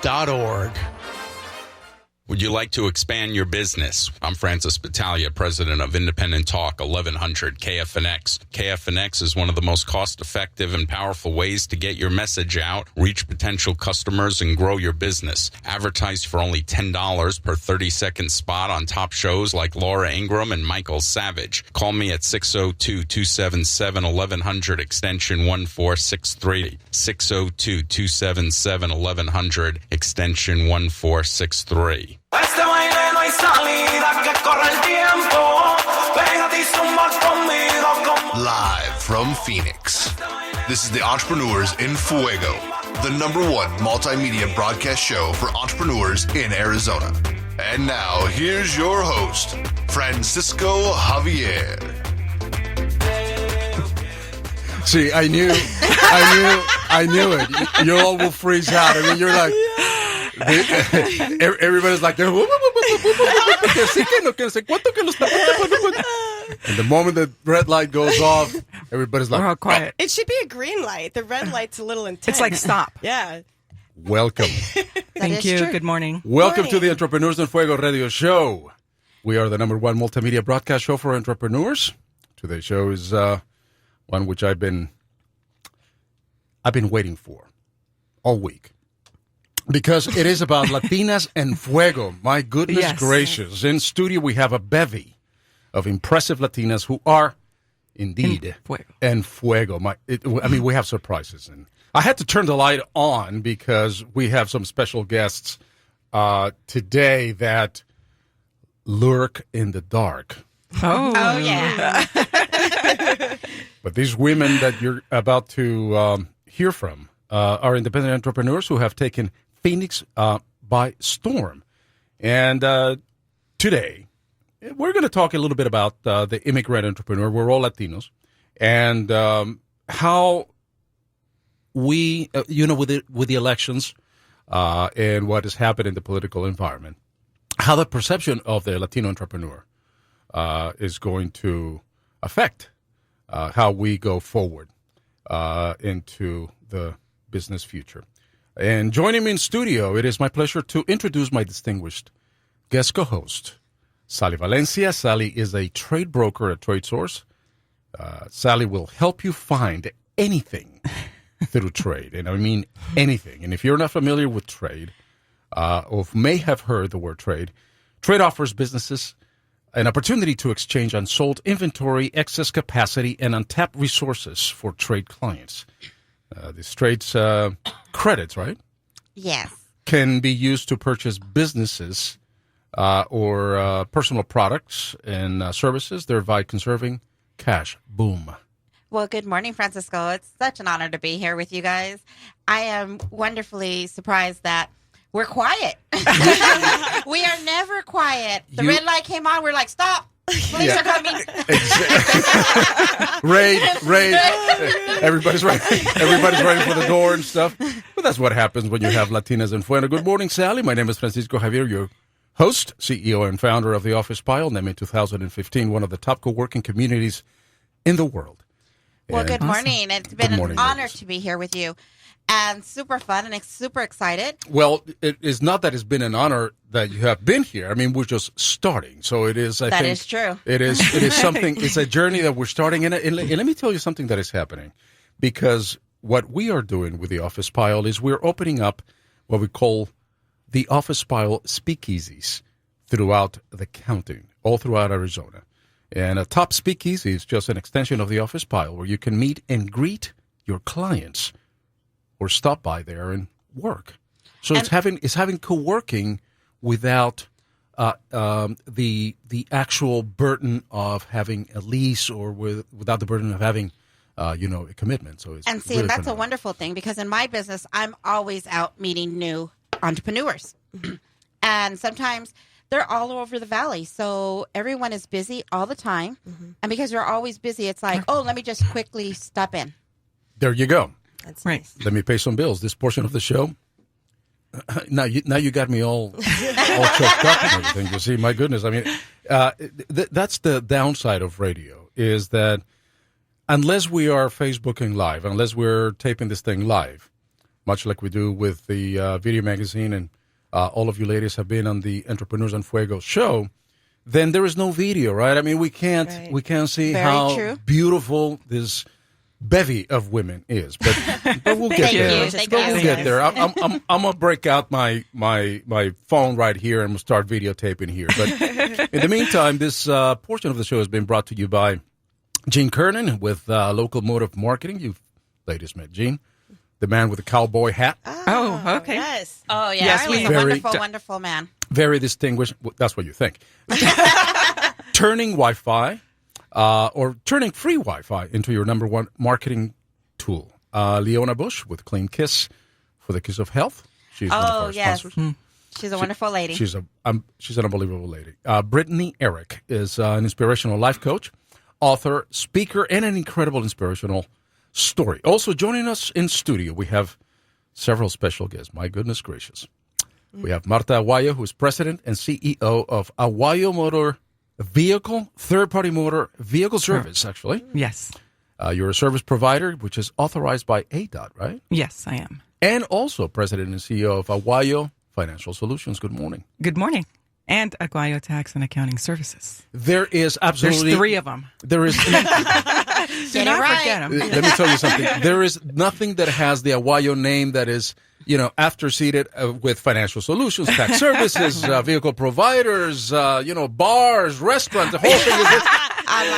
KFNX.org. Would you like to expand your business? I'm Francis Battaglia, president of Independent Talk 1100 KFNX. KFNX is one of the most cost-effective and powerful ways to get your message out, reach potential customers, and grow your business. Advertise for only $10 per 30-second spot on top shows like Laura Ingraham and Michael Savage. Call me at 602-277-1100 extension 1463. 602-277-1100 extension 1463. Este baile no hay salida, que corre el tiempo. Pégate y zumba conmigo como... Live from Phoenix, this is the Entrepreneurs in Fuego, the #1 multimedia broadcast show for entrepreneurs in Arizona. And now, here's your host, Francisco Javier. See, I knew it. You all will freeze out. I mean, you're like... Everybody's like, and the moment the red light goes off, everybody's like, we're all quiet. It should be a green light. The red light's a little intense. It's like stop. Yeah. Welcome. Thank you. True. Good morning. Welcome to the Entrepreneurs in Fuego radio show. We are the #1 multimedia broadcast show for entrepreneurs. Today's show is one which I've been waiting for all week. Because it is about Latinas and Fuego. My goodness gracious. In studio, we have a bevy of impressive Latinas who are indeed en Fuego. We have surprises. And I had to turn the light on because we have some special guests today that lurk in the dark. Oh yeah. But these women that you're about to hear from are independent entrepreneurs who have taken Phoenix by storm. And today, we're going to talk a little bit about the immigrant entrepreneur. We're all Latinos. And how we, with the elections and what has happened in the political environment, how the perception of the Latino entrepreneur is going to affect how we go forward into the business future. And joining me in studio, it is my pleasure to introduce my distinguished guest co-host, Sally Valencia. Sally is a trade broker at Treadesource. Sally will help you find anything through trade, and I mean anything. And if you're not familiar with trade, or may have heard the word trade offers businesses an opportunity to exchange unsold inventory, excess capacity, and untapped resources for trade clients. These trades credits, right? Yes. Can be used to purchase businesses or personal products and services, thereby conserving cash. Boom. Well, good morning, Francisco. It's such an honor to be here with you guys. I am wonderfully surprised that we're quiet. We are never quiet. The red light came on. We're like, stop. Police are coming. Raid. Everybody's ready for the door and stuff. But that's what happens when you have Latinas in Fuego. Good morning, Sally. My name is Francisco Javier, your host, CEO, and founder of the Office Pile, named in 2015 one of the top co-working communities in the world. Well, good morning. It's been an honor to be here with you. And super fun and super excited. Well, it is not that it's been an honor that you have been here. I mean, we're just starting. So it is, I think. That is true. It is something, it's a journey that we're starting. And let me tell you something that is happening. Because what we are doing with the Office Pile is we're opening up what we call the Office Pile speakeasies throughout the county, all throughout Arizona. And a top speakeasy is just an extension of the Office Pile where you can meet and greet your clients or stop by there and work. So it's having co-working without the actual burden of having a lease or without the burden of having a commitment. So it's that's phenomenal. A wonderful thing because in my business I'm always out meeting new entrepreneurs, and sometimes they're all over the valley. So everyone is busy all the time, and because you're always busy, it's like, oh, let me just quickly stop in. There you go. That's nice. Let me pay some bills. This portion of the show. Now you got me all choked up and everything. You see, my goodness. I mean, that's the downside of radio is that unless we are Facebooking live, unless we're taping this thing live, much like we do with the video magazine, and all of you ladies have been on the Entrepreneurs on Fuego show, then there is no video, right? I mean, we can't see Very how true. beautiful this bevy of women is, but we'll get Thank there. you. Thank But we'll you. get there. I'm gonna break out my phone right here and we'll start videotaping here. But in the meantime, this portion of the show has been brought to you by Gene Kernan with Local Motive Marketing. You ladies met Gene, the man with the cowboy hat. Oh, okay. Yes. Oh, yeah. Yes, He's a Very- wonderful, wonderful man. Very distinguished. That's what you think. Turning Wi-Fi or turning free Wi-Fi into your number one marketing tool. Leona Bush with Clean Kiss for the Kiss of Health. She's one of our yes. sponsors. She's a wonderful lady. She's an unbelievable lady. Brittany Eric is an inspirational life coach, author, speaker, and an incredible inspirational story. Also joining us in studio, we have several special guests. My goodness gracious. We have Marta Aguayo, who is president and CEO of Aguayo Motor Vehicle, third-party motor vehicle service, actually. Yes. You're a service provider, which is authorized by ADOT, right? Yes, I am. And also president and CEO of Aguayo Financial Solutions. Good morning. Good morning. And Aguayo Tax and Accounting Services. There is absolutely... There's 3 of them. There is... Do Get it not right. forget them. Let me tell you something. There is nothing that has the Aguayo name that is, after seated with financial solutions, tax services, vehicle providers, bars, restaurants. The whole thing is.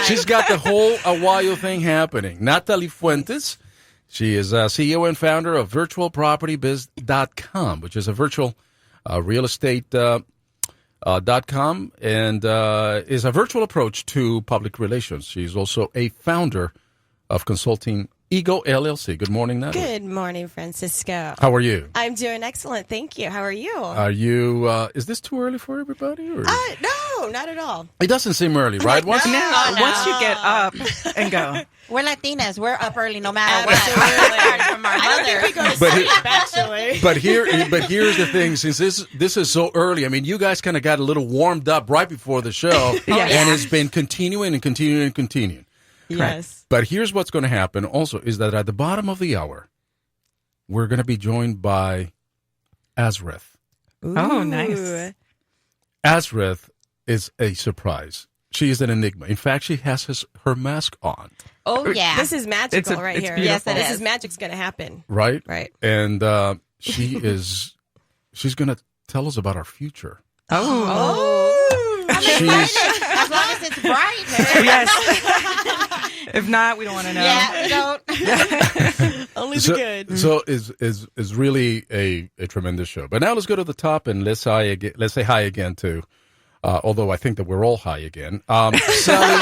She's got the whole Aguayo thing happening. Natalie Fuentes. She is CEO and founder of virtualpropertybiz.com, which is a virtual real estate .com, and is a virtual approach to public relations. She's also a founder of Consulting Ego LLC. Good morning, Natalie. Good morning, Francisco. How are you? I'm doing excellent. Thank you. How are you? Are you? Is this too early for everybody? Or? No, not at all. It doesn't seem early, right? Once Now, once you get up and go. We're Latinas. We're up early no matter Absolutely. what. Starting from our I don't think we mothers. go to But sleep, actually. but here's the thing. Since this is so early, I mean, you guys kind of got a little warmed up right before the show, Yes. and it's been continuing and continuing and continuing. Yes. But here's what's going to happen also is that at the bottom of the hour, we're going to be joined by Azrith. Oh, nice. Azrith is a surprise. She is an enigma. In fact, she has her mask on, Oh, yeah. This is magical It's right here. beautiful. Yes, it This is. is magic's going to happen. right? Right. And she's going to tell us about our future. Oh. She's As long as it's bright. Yes. If not, we don't want to know. Yeah, we don't. Only the good. So is really a tremendous show. But now let's go to the top and let's say hi again to. Although I think that we're all high again. Sally,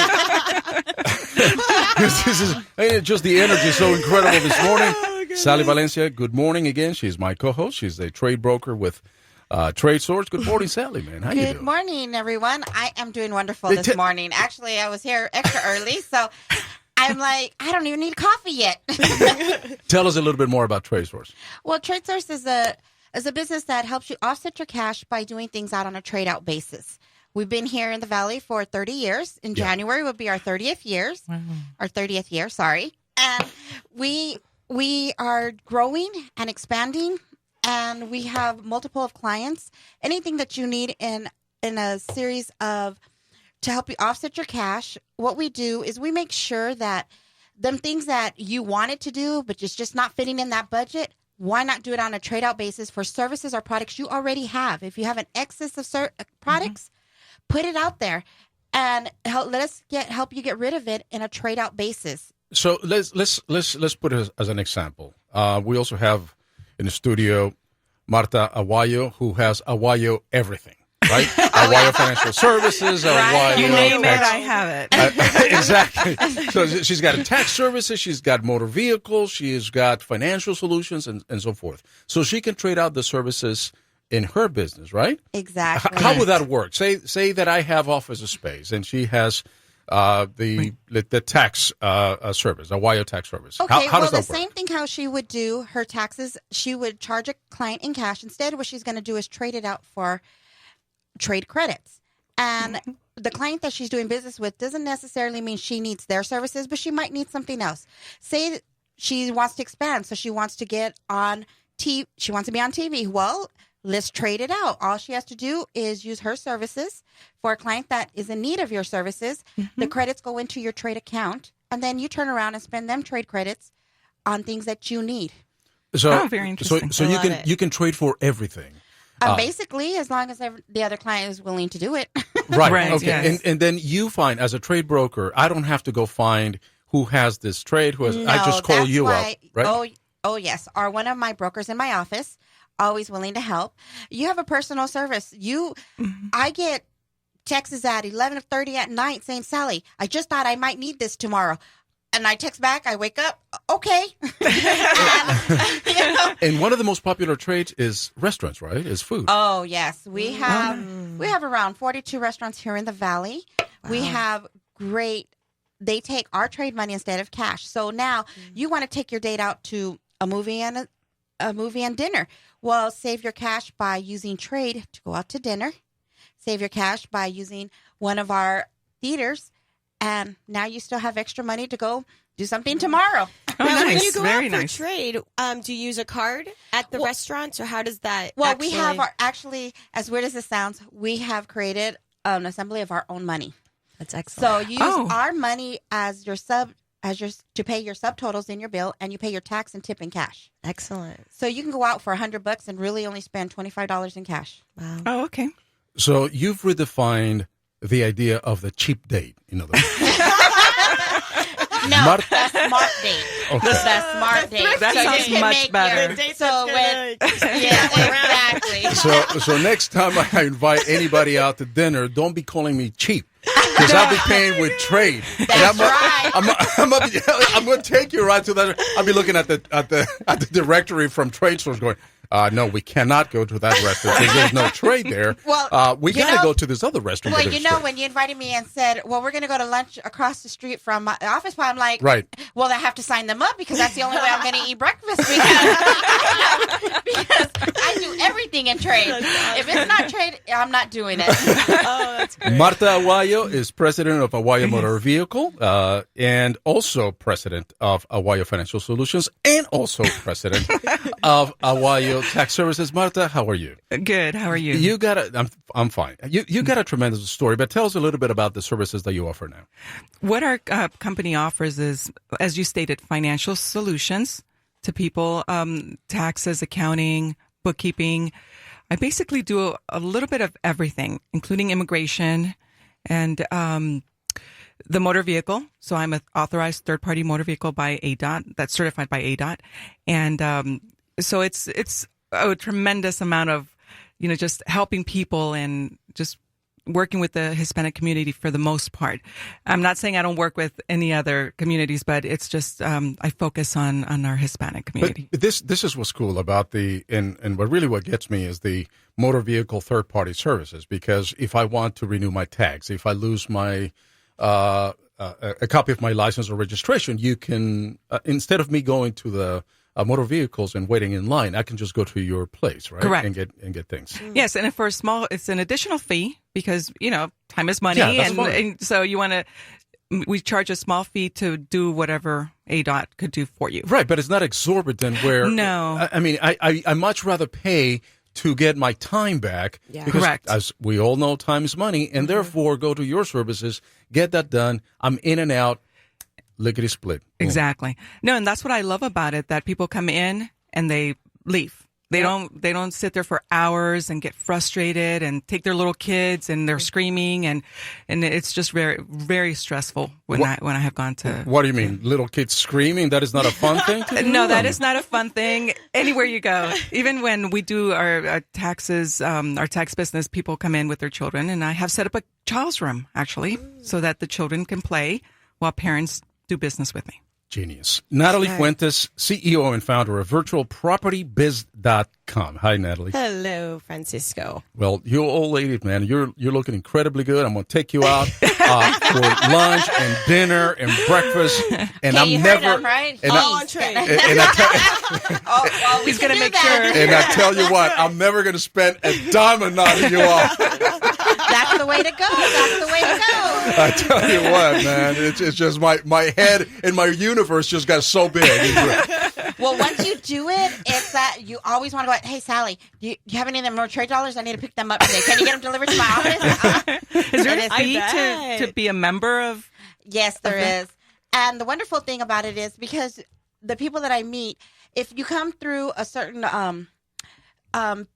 this is just the energy is so incredible this morning. Sally Valencia, good morning again. She's my co-host. She's a trade broker with Treadesource. Good morning, Sally, man. How you Good doing? morning, everyone. I am doing wonderful this morning. Actually, I was here extra early, so I'm like, I don't even need coffee yet. Tell us a little bit more about Treadesource. Well, Treadesource is a business that helps you offset your cash by doing things out on a trade-out basis. We've been here in the Valley for 30 years. In January would be our 30th year. Our 30th year, sorry. And we are growing and expanding, and we have multiple of clients. Anything that you need in a series of to help you offset your cash, what we do is we make sure that them things that you wanted to do, but it's just not fitting in that budget, why not do it on a trade-out basis for services or products you already have? If you have an excess of products, put it out there and help you get rid of it in a trade-out basis. So let's put it as an example. We also have in the studio Marta Aguayo, who has Aguayo everything, right? Aguayo Financial Services, Aguayo. You name it, I have it. Exactly. So she's got tax services, she's got motor vehicles, she's got financial solutions, and so forth. So she can trade out the services in her business, right? Exactly. How would that work? Say that I have office space and she has the tax service, Aguayo tax service. Okay, how does the that work? same thing how she would do her taxes, she would charge a client in cash. Instead, what she's going to do is trade it out for trade credits. And the client that she's doing business with doesn't necessarily mean she needs their services, but she might need something else. Say she wants to expand, so she wants to get on she wants to be on TV. Well, let's trade it out. All she has to do is use her services for a client that is in need of your services. The credits go into your trade account, and then you turn around and spend them trade credits on things that you need. So, very interesting. So you can trade for everything. Basically, as long as the other client is willing to do it. Right. Right, Okay. yes. And then you find, as a trade broker, I don't have to go find who has this trade. Who has? I just call that's you why, up, right? Oh, yes. Or one of my brokers in my office, always willing to help. You have a personal service. I get texts at 11:30 at night saying, Sally, I just thought I might need this tomorrow. And I text back, I wake up, okay. And one of the most popular trades is restaurants, right? Is food. Oh, yes. We have around 42 restaurants here in the Valley. We have they take our trade money instead of cash. So now you want to take your date out to a movie and dinner. Well, save your cash by using trade to go out to dinner. Save your cash by using one of our theaters. And now you still have extra money to go do something tomorrow. Oh, Now, when nice. you go Very out for nice. trade, do you use a card at the restaurants, or how does that? Well, actually... we have actually, as weird as it sounds, we have created an assembly of our own money. That's excellent. So you use Oh. our money as your to pay your subtotals in your bill, and you pay your tax and tip in cash. Excellent. So you can go out for $100 and really only spend $25 in cash. Wow. Oh, okay. So you've redefined the idea of the cheap date, in other words. No, the smart date. Okay. The smart date. That So you sounds can much make better. your- So when, yeah, exactly. So next time I invite anybody out to dinner, don't be calling me cheap. Because I'll be paying with trade. That's right. I'm going to take you right to that. I'll be looking at the directory from Treadesource going, no, we cannot go to that restaurant because there's no trade there. Well, we you got to know- go to this other restaurant. Well, where you there's know, trade. when you invited me and said, well, we're going to go to lunch across the street from my office, I'm like, Right. well, I have to sign them up because that's the only way I'm going to eat breakfast because I do everything in trade. If it's not trade, I'm not doing it. Oh, that's great. Marta Aguayo is president of Aguayo Motor Vehicle and also president of Aguayo Financial Solutions and also president of Aguayo Tax Services. Marta, how are you? Good. How are you? You got a, I'm fine. You got a tremendous story, but tell us a little bit about the services that you offer now. What our company offers is, as you stated, financial solutions to people, taxes, accounting, bookkeeping. I basically do a little bit of everything, including immigration and the motor vehicle. So I'm an authorized third-party motor vehicle by ADOT, that's certified by ADOT. And so it's a tremendous amount of, just helping people and just working with the Hispanic community for the most part. I'm not saying I don't work with any other communities, but it's just I focus on our Hispanic community. But this is what's cool about and what gets me is the motor vehicle third party services, because if I want to renew my tags, if I lose my a copy of my license or registration, you can instead of me going to the motor vehicles and waiting in line, I can just go to your place, right? Correct. And get things. Yes, and for it's an additional fee because time is money, Yeah, that's fine. and so we charge a small fee to do whatever ADOT could do for you. Right, but it's not exorbitant. Where No. I mean, I much rather pay to get my time back. Yeah. Because Correct. as we all know, time is money, and therefore go to your services, get that done. I'm in and out, lickety split. Boom. Exactly. No, and that's what I love about it, that people come in and they leave. They don't sit there for hours and get frustrated and take their little kids and they're screaming and it's just very, very stressful when I have gone to. What do you mean, little kids screaming? That is not a fun thing to do? No, that is not a fun thing anywhere you go. Even when we do our taxes, our tax business, people come in with their children, and I have set up a child's room actually so that the children can play while parents do business with me. Genius. Natalie Fuentes, CEO and founder of virtualpropertybiz.com. Hi, Natalie. Hello, Francisco. Well, you old lady, man, you're looking incredibly good. I'm going to take you out for lunch and dinner and breakfast. And Okay, you heard him, right? And All I, on trade. and I He's going to make sure. and I tell you what, I'm never going to spend a dime on knocking you off. That's the way to go. That's the way to go. I tell you what, man, it's just my head and my universe just got so big. Well, once you do it, it's that you always want to go, hey, Sally, do you have any of them more trade dollars? I need to pick them up today. Can you get them delivered to my office? Is there It a fee bet. to be a member of? Yes, there Okay. is. And the wonderful thing about it is because the people that I meet, if you come through a certain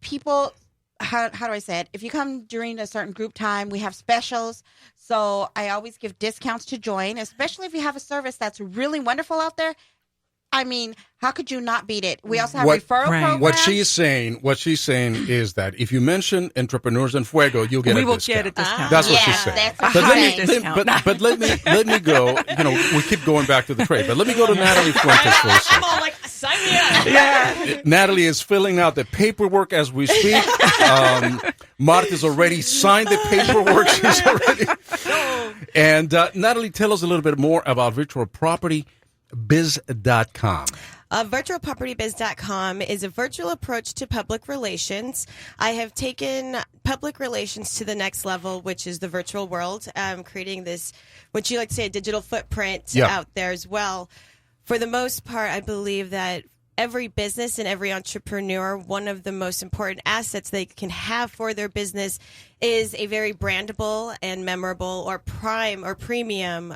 people, how do I say it? If you come during a certain group time, we have specials. So I always give discounts to join, especially if you have a service that's really wonderful out there. I mean, how could you not beat it? We also have referral Right. programs. What she's saying is that if you mention Entrepreneurs in Fuego, you'll get We a will discount. get a discount. That's what Yeah, she's saying. that's what But she's let saying. me, Discount. but let me go. You know, we keep going back to the trade, but let me go to Natalie Fuentes for a I'm second. all like, sign me up. Yeah. Natalie is filling out the paperwork as we speak. Martha's already signed the paperwork. She's already. And Natalie, tell us a little bit more about virtualpropertybiz.com. Virtualpropertybiz.com is a virtual approach to public relations. I have taken public relations to the next level, which is the virtual world, creating this, what you like to say, a digital footprint out there as well. For the most part, I believe that every business and every entrepreneur, one of the most important assets they can have for their business is a very brandable and memorable or prime or premium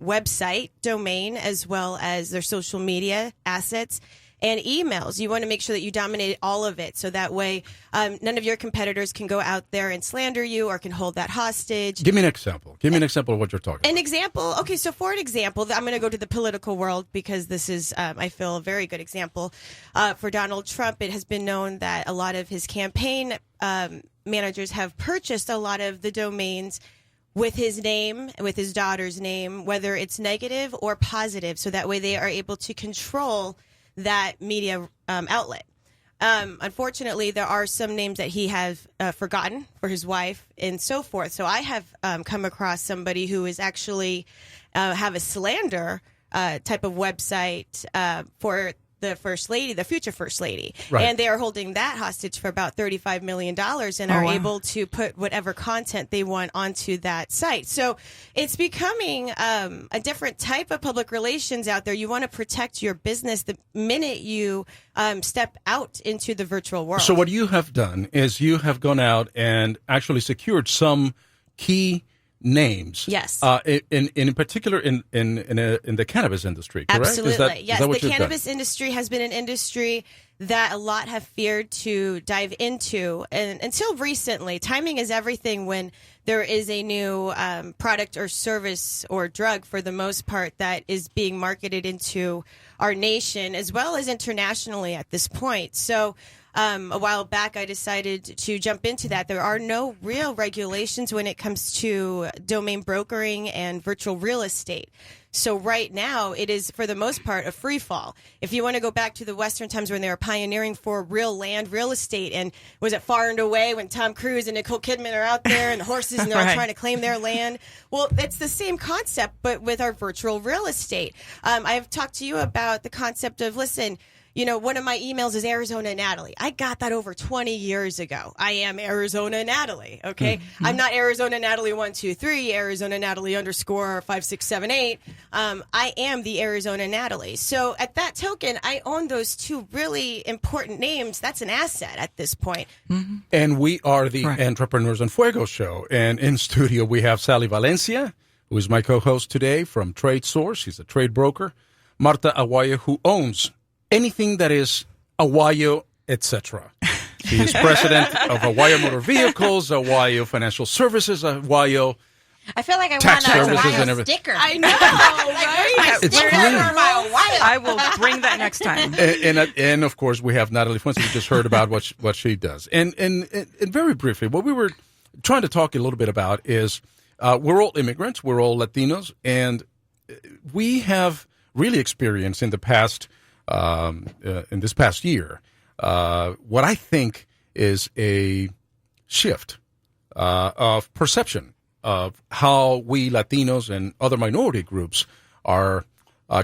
website domain, as well as their social media assets and emails. You want to make sure that you dominate all of it, so that way none of your competitors can go out there and slander you or can hold that hostage. Give me an example. Give me an example of what you're talking about. An example. Okay, so for an example, I'm going to go to the political world because this is, I feel, a very good example. For Donald Trump, it has been known that a lot of his campaign managers have purchased a lot of the domains with his name, with his daughter's name, whether it's negative or positive, so that way they are able to control that media outlet. Unfortunately, there are some names that he has forgotten for his wife and so forth. So I have come across somebody who is actually have a slander type of website for the first lady, the future first lady. Right. And they are holding that hostage for about $35 million and are able to put whatever content they want onto that site. So it's becoming a different type of public relations out there. You want to protect your business the minute you step out into the virtual world. So what you have done is you have gone out and actually secured some key names. Yes. In particular in the cannabis industry, correct? Absolutely. Is Yes. that what The you've cannabis done? industry has been an industry that a lot have feared to dive into. And until recently, timing is everything when there is a new product or service or drug, for the most part, that is being marketed into our nation as well as internationally at this point. So a while back, I decided to jump into that. There are no real regulations when it comes to domain brokering and virtual real estate. So right now, it is, for the most part, a free fall. If you want to go back to the Western times when they were pioneering for real land, real estate, and was it Far and Away when Tom Cruise and Nicole Kidman are out there and the horses and they're all Right. trying to claim their land? Well, it's the same concept, but with our virtual real estate. I've talked to you about the concept of, listen, you know, one of my emails is Arizona Natalie. I got that over 20 years ago. I am Arizona Natalie, okay? Mm-hmm. I'm not Arizona Natalie 123, Arizona Natalie _ 5678. I am the Arizona Natalie. So at that token, I own those two really important names. That's an asset at this point. And we are the Right. Entrepreneurs in Fuego show. And in studio, we have Sally Valencia, who is my co-host today from Treadesource. She's a trade broker. Marta Aguayo, who owns anything that is Aguayo, etc. She is president of Aguayo Motor Vehicles, Aguayo Financial Services, Aguayo. I feel like I Tax want a services and wild everything. sticker. I know, right? It's Sticker great. for my wild. I will bring that next time. And of course, we have Natalie Fuentes. We just heard about what she does. And very briefly, what we were trying to talk a little bit about is we're all immigrants, we're all Latinos, and we have really experienced in the past in this past year what I think is a shift of perception of how we Latinos and other minority groups are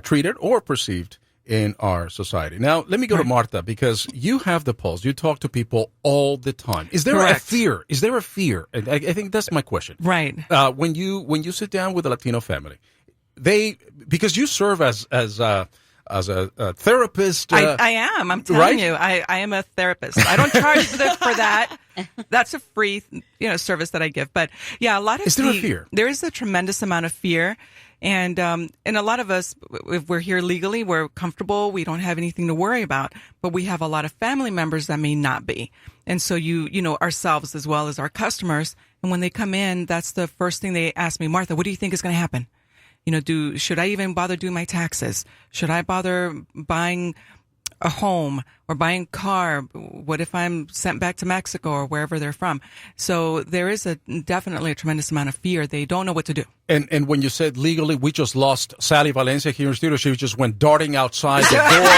treated or perceived in our society. Now, let me go to Marta, because you have the pulse. You talk to people all the time. Is there Correct. a fear? Is there a fear? And I think that's my question. Right. When you sit down with a Latino family, because you serve as a therapist. I am. I'm telling right? you, I am a therapist. I don't charge for that. That's a free, service that I give. But yeah, a lot of is there a fear? There is a tremendous amount of fear, and a lot of us, if we're here legally, we're comfortable. We don't have anything to worry about. But we have a lot of family members that may not be, and so ourselves as well as our customers. And when they come in, that's the first thing they ask me, Martha, what do you think is going to happen? Should I even bother doing my taxes? Should I bother buying a home or buying a car? What if I'm sent back to Mexico or wherever they're from? So there is definitely a tremendous amount of fear. They don't know what to do. And when you said legally, we just lost Sally Valencia here in studio. She just went darting outside the door.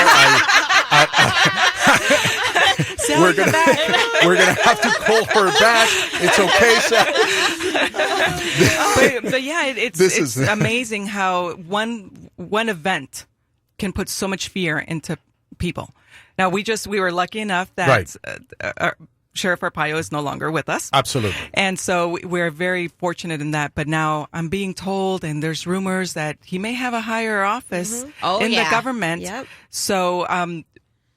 We're gonna have to call her back. It's okay, Sally. but yeah, it's amazing how one event can put so much fear into people. Now we were lucky enough that Sheriff Arpaio is no longer with us. Absolutely. And so we're very fortunate in that. But now I'm being told, and there's rumors that he may have a higher office in the government. Yep. So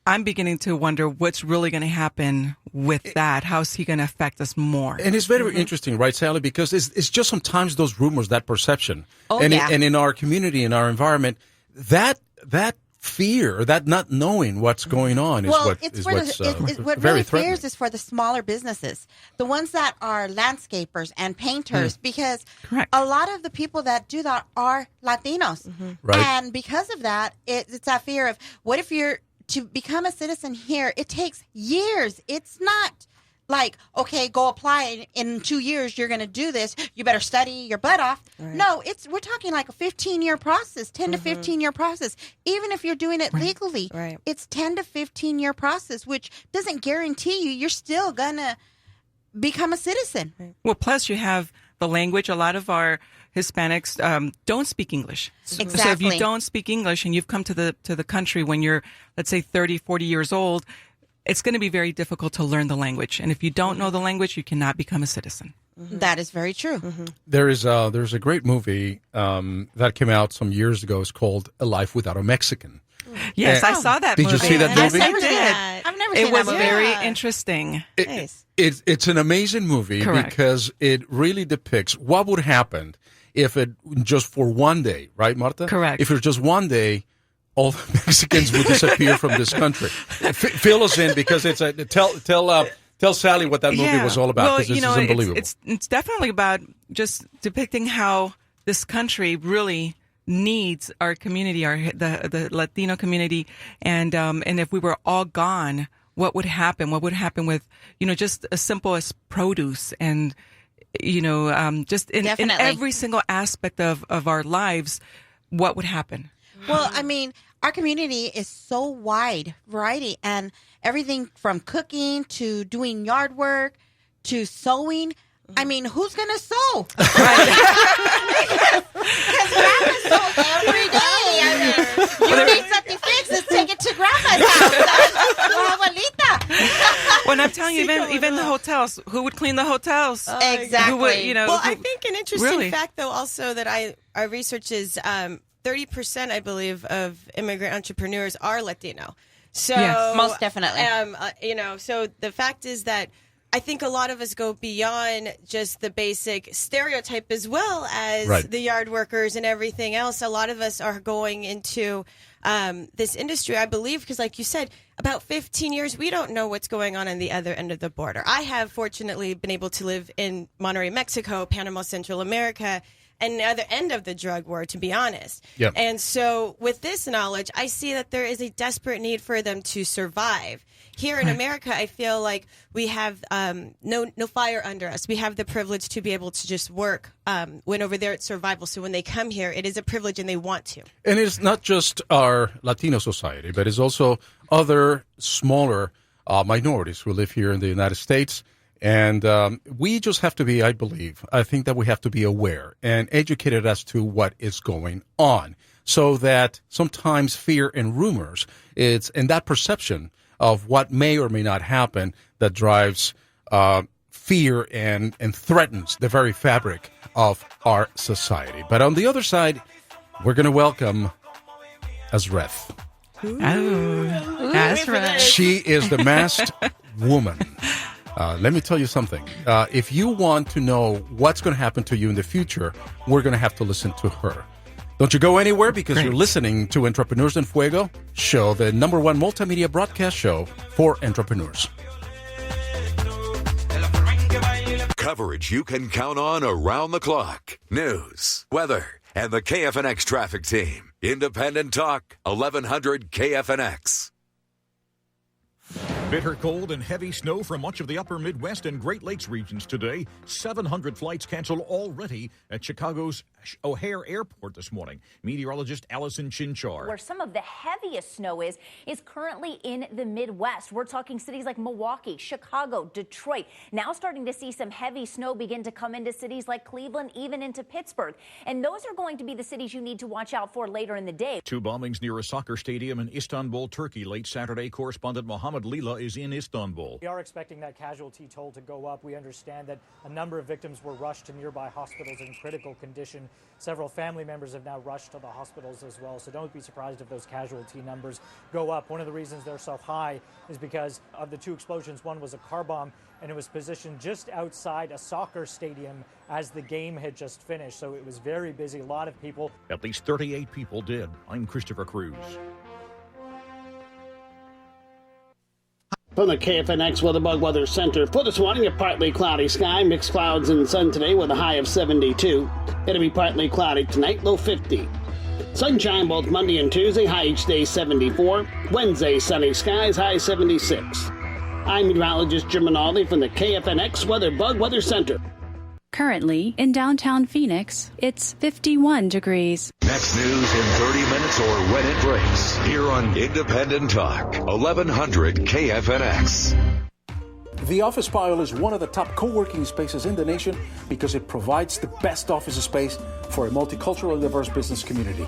I'm beginning to wonder what's really going to happen with that. How's he going to affect us more? And it's very interesting, right, Sally? Because it's just sometimes those rumors, that perception. Oh, and yeah. And in our community, in our environment, that fear, that not knowing what's going on is what's what very really threatening. fears is for the smaller businesses, the ones that are landscapers and painters, because Correct. a lot of the people that do that are Latinos. Right. And because of that, it's that fear of, what if to become a citizen here, it takes years. It's not like, okay, go apply in 2 years, you're going to do this. You better study your butt off. Right. No, we're talking like a 15-year process, 10 to 15-year process. Even if you're doing it legally, it's 10 to 15-year process, which doesn't guarantee you're still going to become a citizen. Right. Well, plus you have the language. A lot of our Hispanics don't speak English. Exactly. So if you don't speak English and you've come to the country when you're, let's say, 30, 40 years old, it's going to be very difficult to learn the language. And if you don't know the language, you cannot become a citizen. That is very true. There's a great movie that came out some years ago. It's called A Life Without a Mexican. Yes, I saw that Did movie. you see that Yes, movie? I did. I've never seen It was that movie. very interesting. Nice. It's an amazing movie Correct. because it really depicts what would happen if it just for one day, right, Marta? Correct. If it was just one day, all the Mexicans would disappear from this country. Fill us in because it's tell Sally what that movie was all about, because this is unbelievable. It's definitely about just depicting how this country really needs our community, the Latino community, and if we were all gone, what would happen? What would happen with just as simple as produce and just in every single aspect of our lives, what would happen? Well, I mean, our community is so wide variety, and everything from cooking to doing yard work to sewing. I mean, who's going to sew? Because grandma sews every day. I mean, you need something fixed, let's take it to grandma's house. Abuelita. When I'm telling you, even the hotels, who would clean the hotels? Exactly. Who would, Well, I think an interesting really? fact, though, also that I research is 30%, I believe, of immigrant entrepreneurs are Latino. So Yes. Most definitely. So the fact is that I think a lot of us go beyond just the basic stereotype, as well as the yard workers and everything else. A lot of us are going into this industry, I believe, because like you said, about 15 years, we don't know what's going on the other end of the border. I have fortunately been able to live in Monterrey, Mexico, Panama, Central America, and the other end of the drug war, to be honest. Yep. And so with this knowledge, I see that there is a desperate need for them to survive. Here in America, I feel like we have no fire under us. We have the privilege to be able to just work when over there it's survival. So when they come here, it is a privilege and they want to. And it's not just our Latino society, but it's also other smaller minorities who live here in the United States. And we just have to be, I think that we have to be aware and educated as to what is going on, so that sometimes fear and rumors, and that perception of what may or may not happen, that drives fear and threatens the very fabric of our society. But on the other side, we're going to welcome Azreth. Oh, that's right. She is the masked woman. Let me tell you something. If you want to know what's going to happen to you in the future, we're going to have to listen to her. Don't you go anywhere, because you're listening to Entrepreneurs in Fuego show, the #1 multimedia broadcast show for entrepreneurs. Coverage you can count on around the clock. News, weather, and the KFNX traffic team. Independent Talk, 1100 KFNX. Bitter cold and heavy snow from much of the upper Midwest and Great Lakes regions today. 700 flights canceled already at Chicago's O'Hare Airport this morning. Meteorologist Allison Chinchar. Where some of the heaviest snow is currently in the Midwest. We're talking cities like Milwaukee, Chicago, Detroit. Now starting to see some heavy snow begin to come into cities like Cleveland, even into Pittsburgh. And those are going to be the cities you need to watch out for later in the day. 2 bombings near a soccer stadium in Istanbul, Turkey late Saturday. Correspondent Mohammed Lila is in Istanbul. We are expecting that casualty toll to go up. We understand that a number of victims were rushed to nearby hospitals in critical condition. Several family members have now rushed to the hospitals as well, so don't be surprised if those casualty numbers go up. One of the reasons they're so high is because of the 2 explosions. One was a car bomb, and it was positioned just outside a soccer stadium as the game had just finished, so it was very busy. A lot of people. At least 38 people dead. I'm Christopher Cruz. From the KFNX Weatherbug Weather Center, for this morning, a partly cloudy sky, mixed clouds and sun today with a high of 72. It'll be partly cloudy tonight, low 50. Sunshine both Monday and Tuesday, high each day 74. Wednesday, sunny skies, high 76. I'm meteorologist Jim Rinaldi from the KFNX Weatherbug Weather Center. Currently, in downtown Phoenix, it's 51 degrees. Next news in 30 minutes or when it breaks. Here on Independent Talk, 1100 KFNX. The Office Pile is one of the top co-working spaces in the nation because it provides the best office space for a multicultural and diverse business community.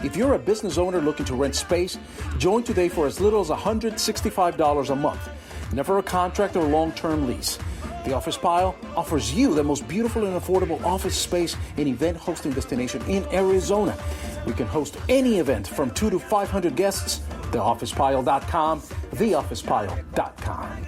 If you're a business owner looking to rent space, join today for as little as $165 a month. Never a contract or long-term lease. The Office Pile offers you the most beautiful and affordable office space and event hosting destination in Arizona. We can host any event from 2 to 500 guests. TheOfficePile.com, TheOfficePile.com.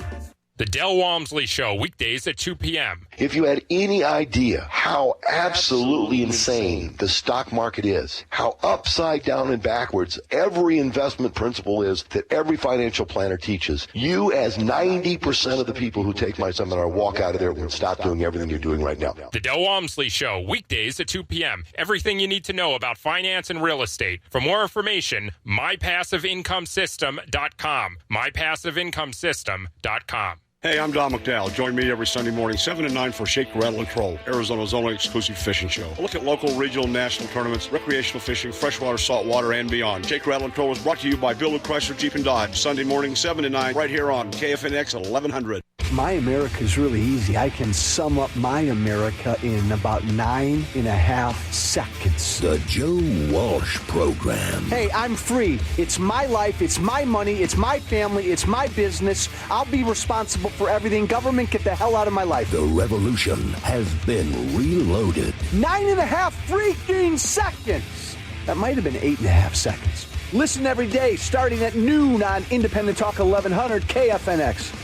The Del Walmsley Show, weekdays at 2 p.m. If you had any idea how absolutely insane the stock market is, how upside down and backwards every investment principle is that every financial planner teaches, you as 90% of the people who take my seminar walk out of there and stop doing everything you're doing right now. The Del Walmsley Show, weekdays at 2 p.m. Everything you need to know about finance and real estate. For more information, mypassiveincomesystem.com. mypassiveincomesystem.com. Hey, I'm Don McDowell. Join me every Sunday morning, 7 to 9 for Shake, Rattle, and Troll, Arizona's only exclusive fishing show. A look at local, regional, national tournaments, recreational fishing, freshwater, saltwater, and beyond. Shake, Rattle, and Troll is brought to you by Bill Chrysler Jeep and Dodge, Sunday morning, 7 to 9, right here on KFNX 1100. My America is really easy. I can sum up my America in about 9.5 seconds. The Joe Walsh Program. Hey, I'm free. It's my life. It's my money. It's my family. It's my business. I'll be responsible for everything. Government, get the hell out of my life. The revolution has been reloaded. 9.5 freaking seconds. That might have been 8.5 seconds. Listen every day, starting at noon on Independent Talk 1100 KFNX.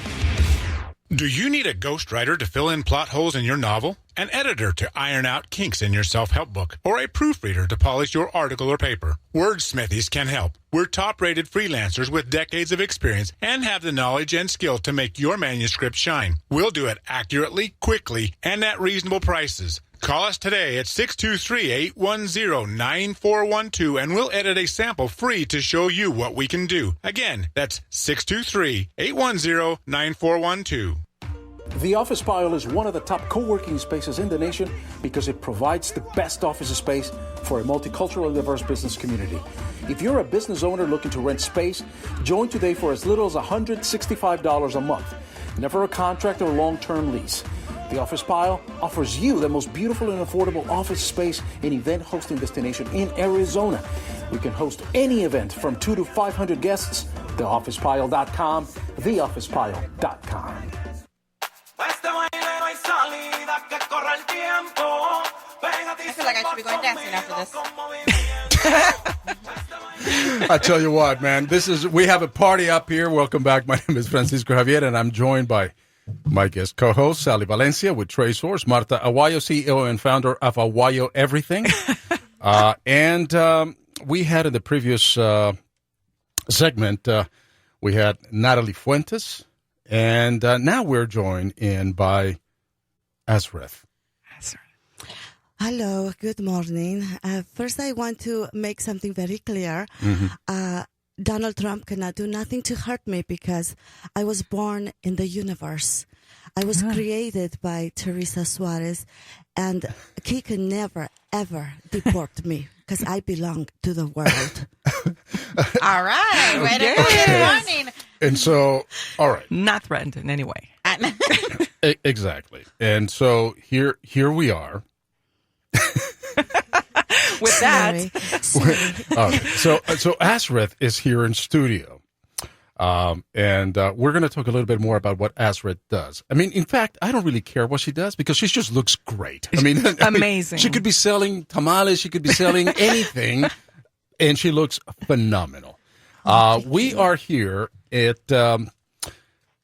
Do you need a ghostwriter to fill in plot holes in your novel? An editor to iron out kinks in your self-help book? Or a proofreader to polish your article or paper? Wordsmithies can help. We're top-rated freelancers with decades of experience and have the knowledge and skill to make your manuscript shine. We'll do it accurately, quickly, and at reasonable prices. Call us today at 623-810-9412 and we'll edit a sample free to show you what we can do. Again, that's 623-810-9412. The Office Pile is one of the top co-working spaces in the nation because it provides the best office space for a multicultural and diverse business community. If you're a business owner looking to rent space, join today for as little as $165 a month. Never a contract or long-term lease. The Office Pile offers you the most beautiful and affordable office space and event hosting destination in Arizona. We can host any event from 2 to 500 guests. TheOfficePile.com, TheOfficePile.com. I feel like I should be going dancing after this. I tell you what, man, we have a party up here. Welcome back. My name is Francisco Javier, and I'm joined by my guest co-host, Sally Valencia with Treadesource, Marta Aguayo, CEO and founder of Aguayo Everything. And we had in the previous segment, we had Natalie Fuentes, and now we're joined in by Azreth. Hello, good morning. First, I want to make something very clear. Donald Trump cannot do nothing to hurt me because I was born in the universe. I was created by Teresa Suarez, and he can never, ever deport me because I belong to the world. All right. Way to go. Good morning. And so, all right. Not threatened in any way. Exactly. And so here we are. With that, so Azreth is here in studio, and we're going to talk a little bit more about what Azreth does. I mean, in fact, I don't really care what she does because she just looks great. I mean, amazing. She could be selling tamales, she could be selling anything, and she looks phenomenal. We are here at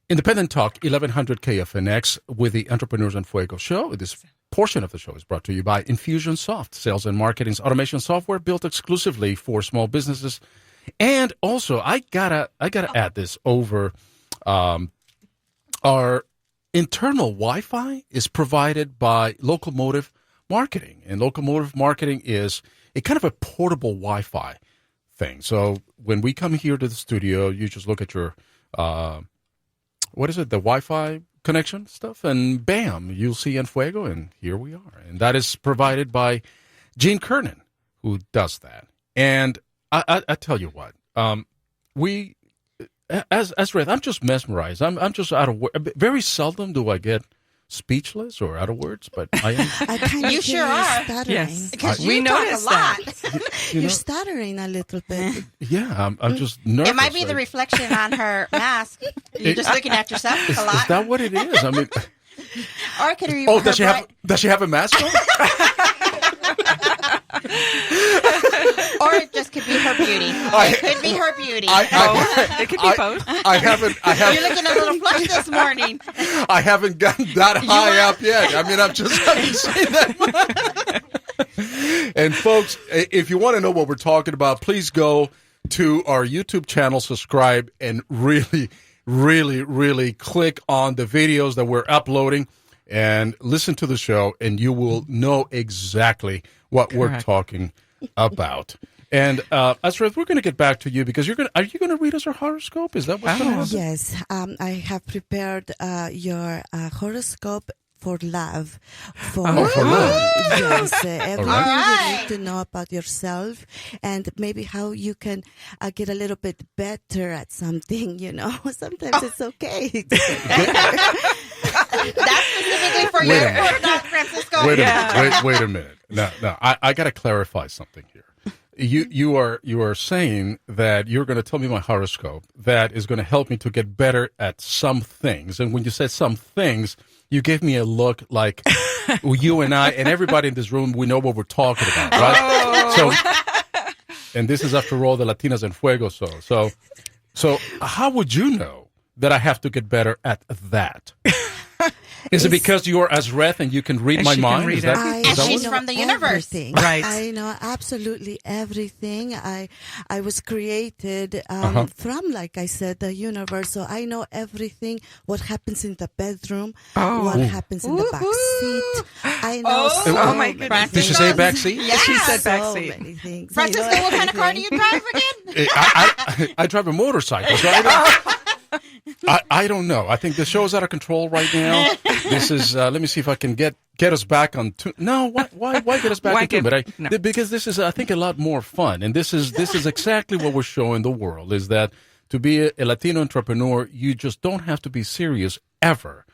Independent Talk 1100 KFNX with the Entrepreneurs and Fuego show. This portion of the show is brought to you by Infusionsoft, sales and marketing's automation software built exclusively for small businesses. And also, I gotta add this over. Our internal Wi-Fi is provided by Locomotive Marketing, and Locomotive Marketing is a kind of a portable Wi-Fi thing. So when we come here to the studio, you just look at your the Wi-Fi connection stuff, and bam, you'll see En Fuego, and here we are. And that is provided by Gene Kernan, who does that. And I tell you what, Azreth, I'm just mesmerized. I'm just out of words. Very seldom do I get speechless or out of words, but I am. You sure are. Yes, because we notice a lot. You're stuttering a little bit. Yeah, I'm just nervous. It might be the reflection on her mask. You're just looking at yourself a lot. Is that what it is? I mean, or could you? Oh, does she have a mask on? Or it just could be her beauty. It could be her beauty. It could be both. I haven't. You're looking a little flushed this morning. I haven't gotten that high up yet. I mean, I haven't seen that. And folks, if you want to know what we're talking about, please go to our YouTube channel, subscribe, and really, really, really click on the videos that we're uploading and listen to the show, and you will know exactly what we're talking about. And Azreth, we're going to get back to you because are you going to read us our horoscope? Is that what's going to happen? Yes, I have prepared your horoscope for love. For love. Yes, everything you need to know about yourself, and maybe how you can get a little bit better at something. Sometimes it's okay. That's specifically for you, not Francisco. Wait a minute. No, I got to clarify something here. You are saying that you're going to tell me my horoscope that is going to help me to get better at some things. And when you said some things, you gave me a look like you and I and everybody in this room, we know what we're talking about, right? Oh. And this is, after all, the Latinas and Fuego. So how would you know that I have to get better at that? Is it because you are Azreth and you can read my mind? She's from the universe. Right. I know absolutely everything. I was created from, like I said, the universe. So I know everything. What happens in the bedroom? What happens in the back seat? I know. Oh my goodness! Did she say back seat? Yes, she said back so seat. Many things. Francisco, what kind of car do you drive again? I drive a motorcycle. So I don't know. I think the show's out of control right now. This is. Let me see if I can get us back on tune. No, why get us back on tune? But because this is, I think, a lot more fun, and this is exactly what we're showing the world: is that to be a Latino entrepreneur, you just don't have to be serious ever.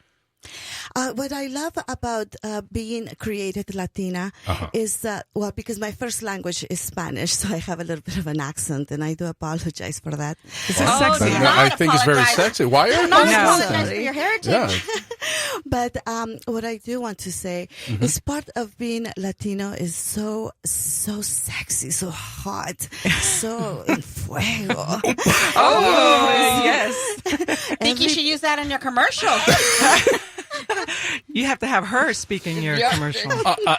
What I love about being created Latina is that, well, because my first language is Spanish, so I have a little bit of an accent, and I do apologize for that. It's sexy. I think it's very sexy. Why are you apologize for your heritage? Yeah. But what I do want to say is part of being Latino is so sexy, so hot, so en fuego. Yes. Think you should use that in your commercial. You have to have her speak in your commercial.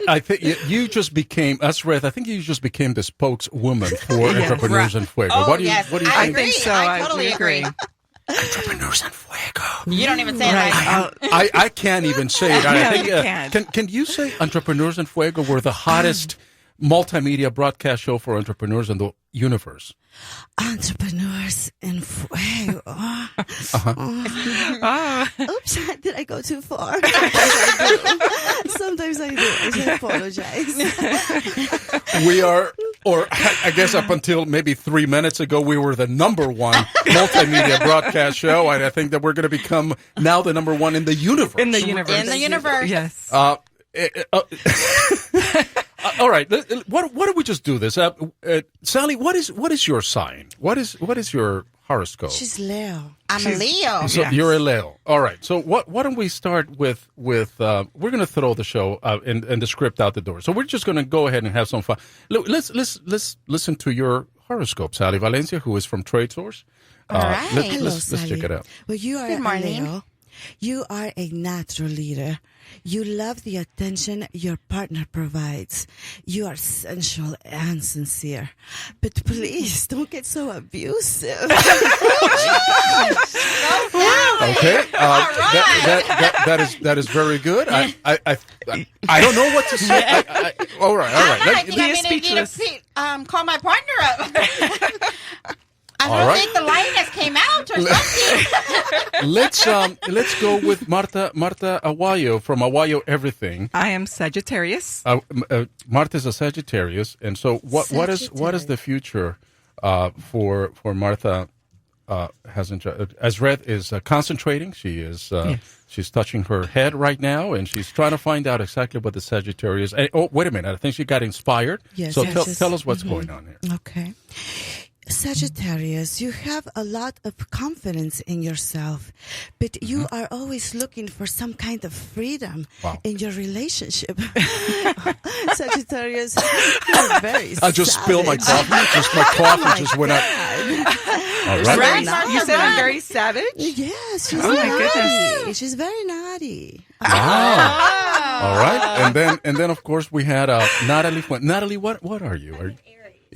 I think you just became, Ruth, I think you just became the spokeswoman for Entrepreneurs in Fuego. Oh, What do you yes. what do you I think? agree. So I totally agree. Entrepreneurs in Fuego. You don't even say it like I can't even say it. I think, you can't. Can you say Entrepreneurs in Fuego were the hottest multimedia broadcast show for entrepreneurs in the universe? Entrepreneurs in Fuego. Oops, did I go too far? Sometimes I do. I apologize. We are, or I guess up until maybe 3 minutes ago, we were the number one multimedia broadcast show, and I think that we're going to become now the number one in the universe. In the universe. In the universe. Yes. All right. What do we just do this? Sally, what is your sign? What is your horoscope? She's Leo. I'm a Leo. So you're a Leo. All right. So why don't we start with we're going to throw the show and the script out the door. So we're just going to go ahead and have some fun. Let's listen to your horoscope, Sally Valencia, who is from Treadesource. All right. Let's check it out. Well, you are Good morning. a Leo. You are a natural leader. You love the attention your partner provides. You are sensual and sincere. But please don't get so abusive. Okay. That is very good. I don't know what to say. All right. I think I need to call my partner up. I don't think the lioness came out or something. Let's go with Marta Aguayo from Aguayo Everything. I am Sagittarius. Marta's a Sagittarius, and so what is the future for Marta? Azret is concentrating. She is she's touching her head right now, and she's trying to find out exactly what the Sagittarius. Oh, wait a minute! I think she got inspired. Yes, so tell us what's going on here. Okay. Sagittarius, you have a lot of confidence in yourself, but you are always looking for some kind of freedom in your relationship. Sagittarius, you're very I just spilled my coffee. My coffee just went out. All right. You said I'm very savage? Yes, she's my naughty. goodness. She's very naughty. Wow. All right. And then of course we had Natalie. Natalie, what are you?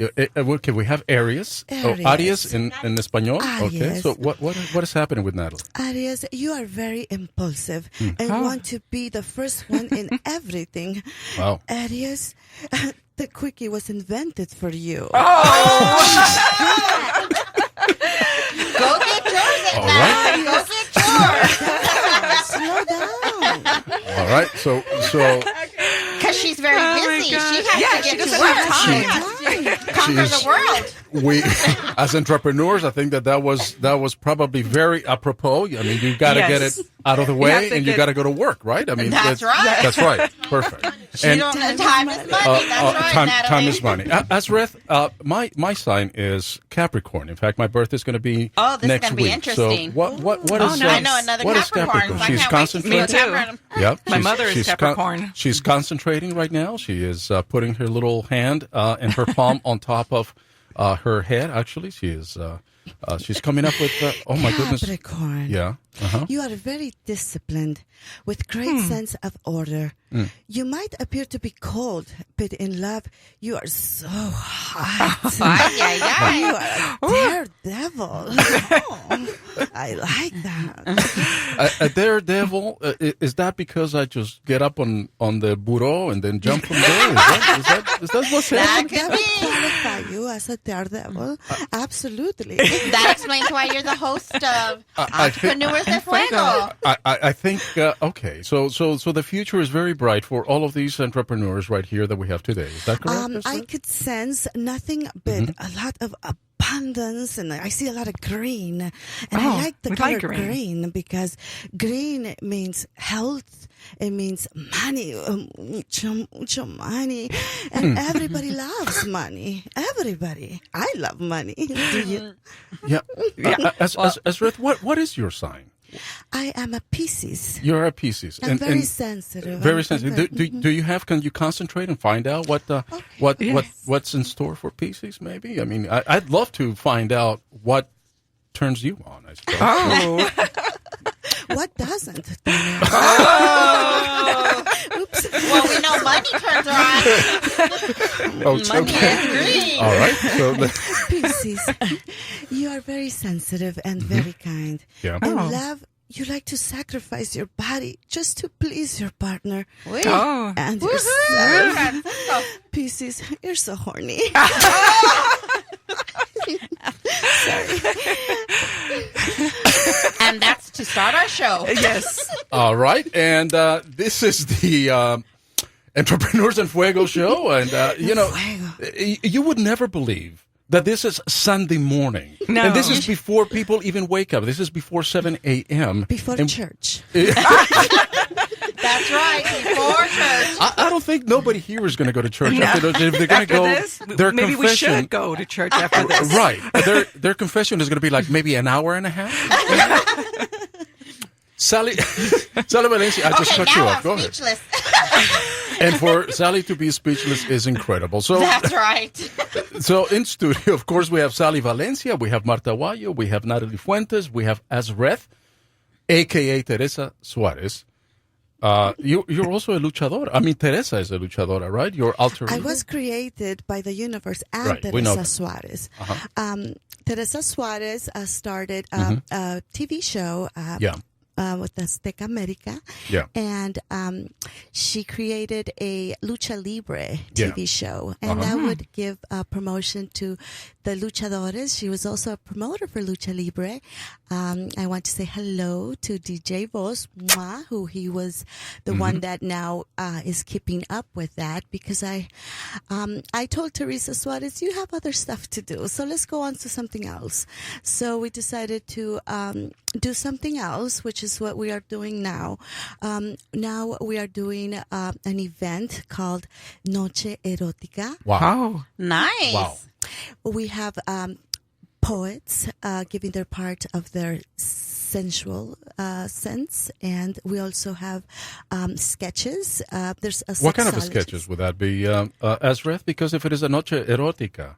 Okay, we have Aries. Aries in Espanol. Aries. Okay, so what is happening with Natalie? Aries, you are very impulsive and want to be the first one in everything. Wow. Aries, the quickie was invented for you. Go get yours at night. Go get yours. Slow down. All right, so because she's very busy. She has to get to work. Conquer the world. We, as entrepreneurs, I think that was probably very apropos. I mean, you got to get it out of the way, and you got to go to work, right? I mean, that's right. That's right. Perfect. And time is money. That's right, time is money. Azreth, my sign is Capricorn. In fact, my birthday is going to be next week. Interesting. So what is? I know another Capricorn? She's concentrating. Me too. Yep. My mother is Capricorn. She's concentrating right now. She is putting her little hand and her palm on top of her head. Actually, she is. She's coming up with. Oh my goodness. Capricorn. Yeah. You are very disciplined, with great sense of order. You might appear to be cold, but in love, you are so hot. You are a daredevil. I like that. A daredevil, is that because I just get up on the bureau and then jump from there? Is that what's happening? That would qualify Aguayo as a daredevil. Absolutely. That explains why you're the host of Entrepreneurs de Fuego. I think, okay, so the future is very bright for all of these entrepreneurs right here that we have today. Is that correct? I could sense nothing but a lot of abundance, and I see a lot of green. And I like the color green because green means health. It means money, mucho money. And everybody loves money. Everybody. I love money. Do you? Yeah. Esrith, what is your sign? I am a Pisces. You're a Pisces. I'm very sensitive. Very sensitive. Can you concentrate and find out what's in store for Pisces, maybe? I mean, I'd love to find out what turns you on, I suppose. Oh. What doesn't? Oops. Well, we know money turns her on. Money is green. All right. So Pisces, you are very sensitive and very kind. Yeah. And love, you like to sacrifice your body just to please your partner. And yourself. Pisces, you're so horny. Sorry. And that's to start our show. Yes. All right. And this is the Entrepreneurs en Fuego show. And, you would never believe that this is Sunday morning. No. And this is before people even wake up. This is before 7 a.m. Before church. That's right, before church. I don't think nobody here is going to go to church after this. If they're going to go, this, their maybe confession, we should go to church after this. Right. Their confession is going to be like maybe an hour and a half. Sally Valencia, I just cut you off. Go ahead. Speechless. And for Sally to be speechless is incredible. So that's right. So in studio, of course, we have Sally Valencia, we have Marta Aguayo, we have Natalie Fuentes, we have Esrith, a.k.a. Teresa Suarez. You're also a luchadora. I mean, Teresa is a luchadora, right? Your alter ego? I was created by the universe and Right, we Teresa know. Suarez. Uh-huh. Teresa Suarez started a TV show with Azteca America. Yeah. And she created a Lucha Libre TV show. And that would give promotion to the luchadores. She was also a promoter for Lucha Libre. I want to say hello to DJ Voz, who he was the one that now is keeping up with that, because I told Teresa Suarez, you have other stuff to do, so let's go on to something else. So we decided to do something else, which is what we are doing now. Now we are doing an event called Noche Erótica. Wow. Nice. Wow. We have poets giving their part of their sensual sense, and we also have sketches. There's a What kind of sexologist. sketches would that be, Esrith? Because if it is a Noche Erótica,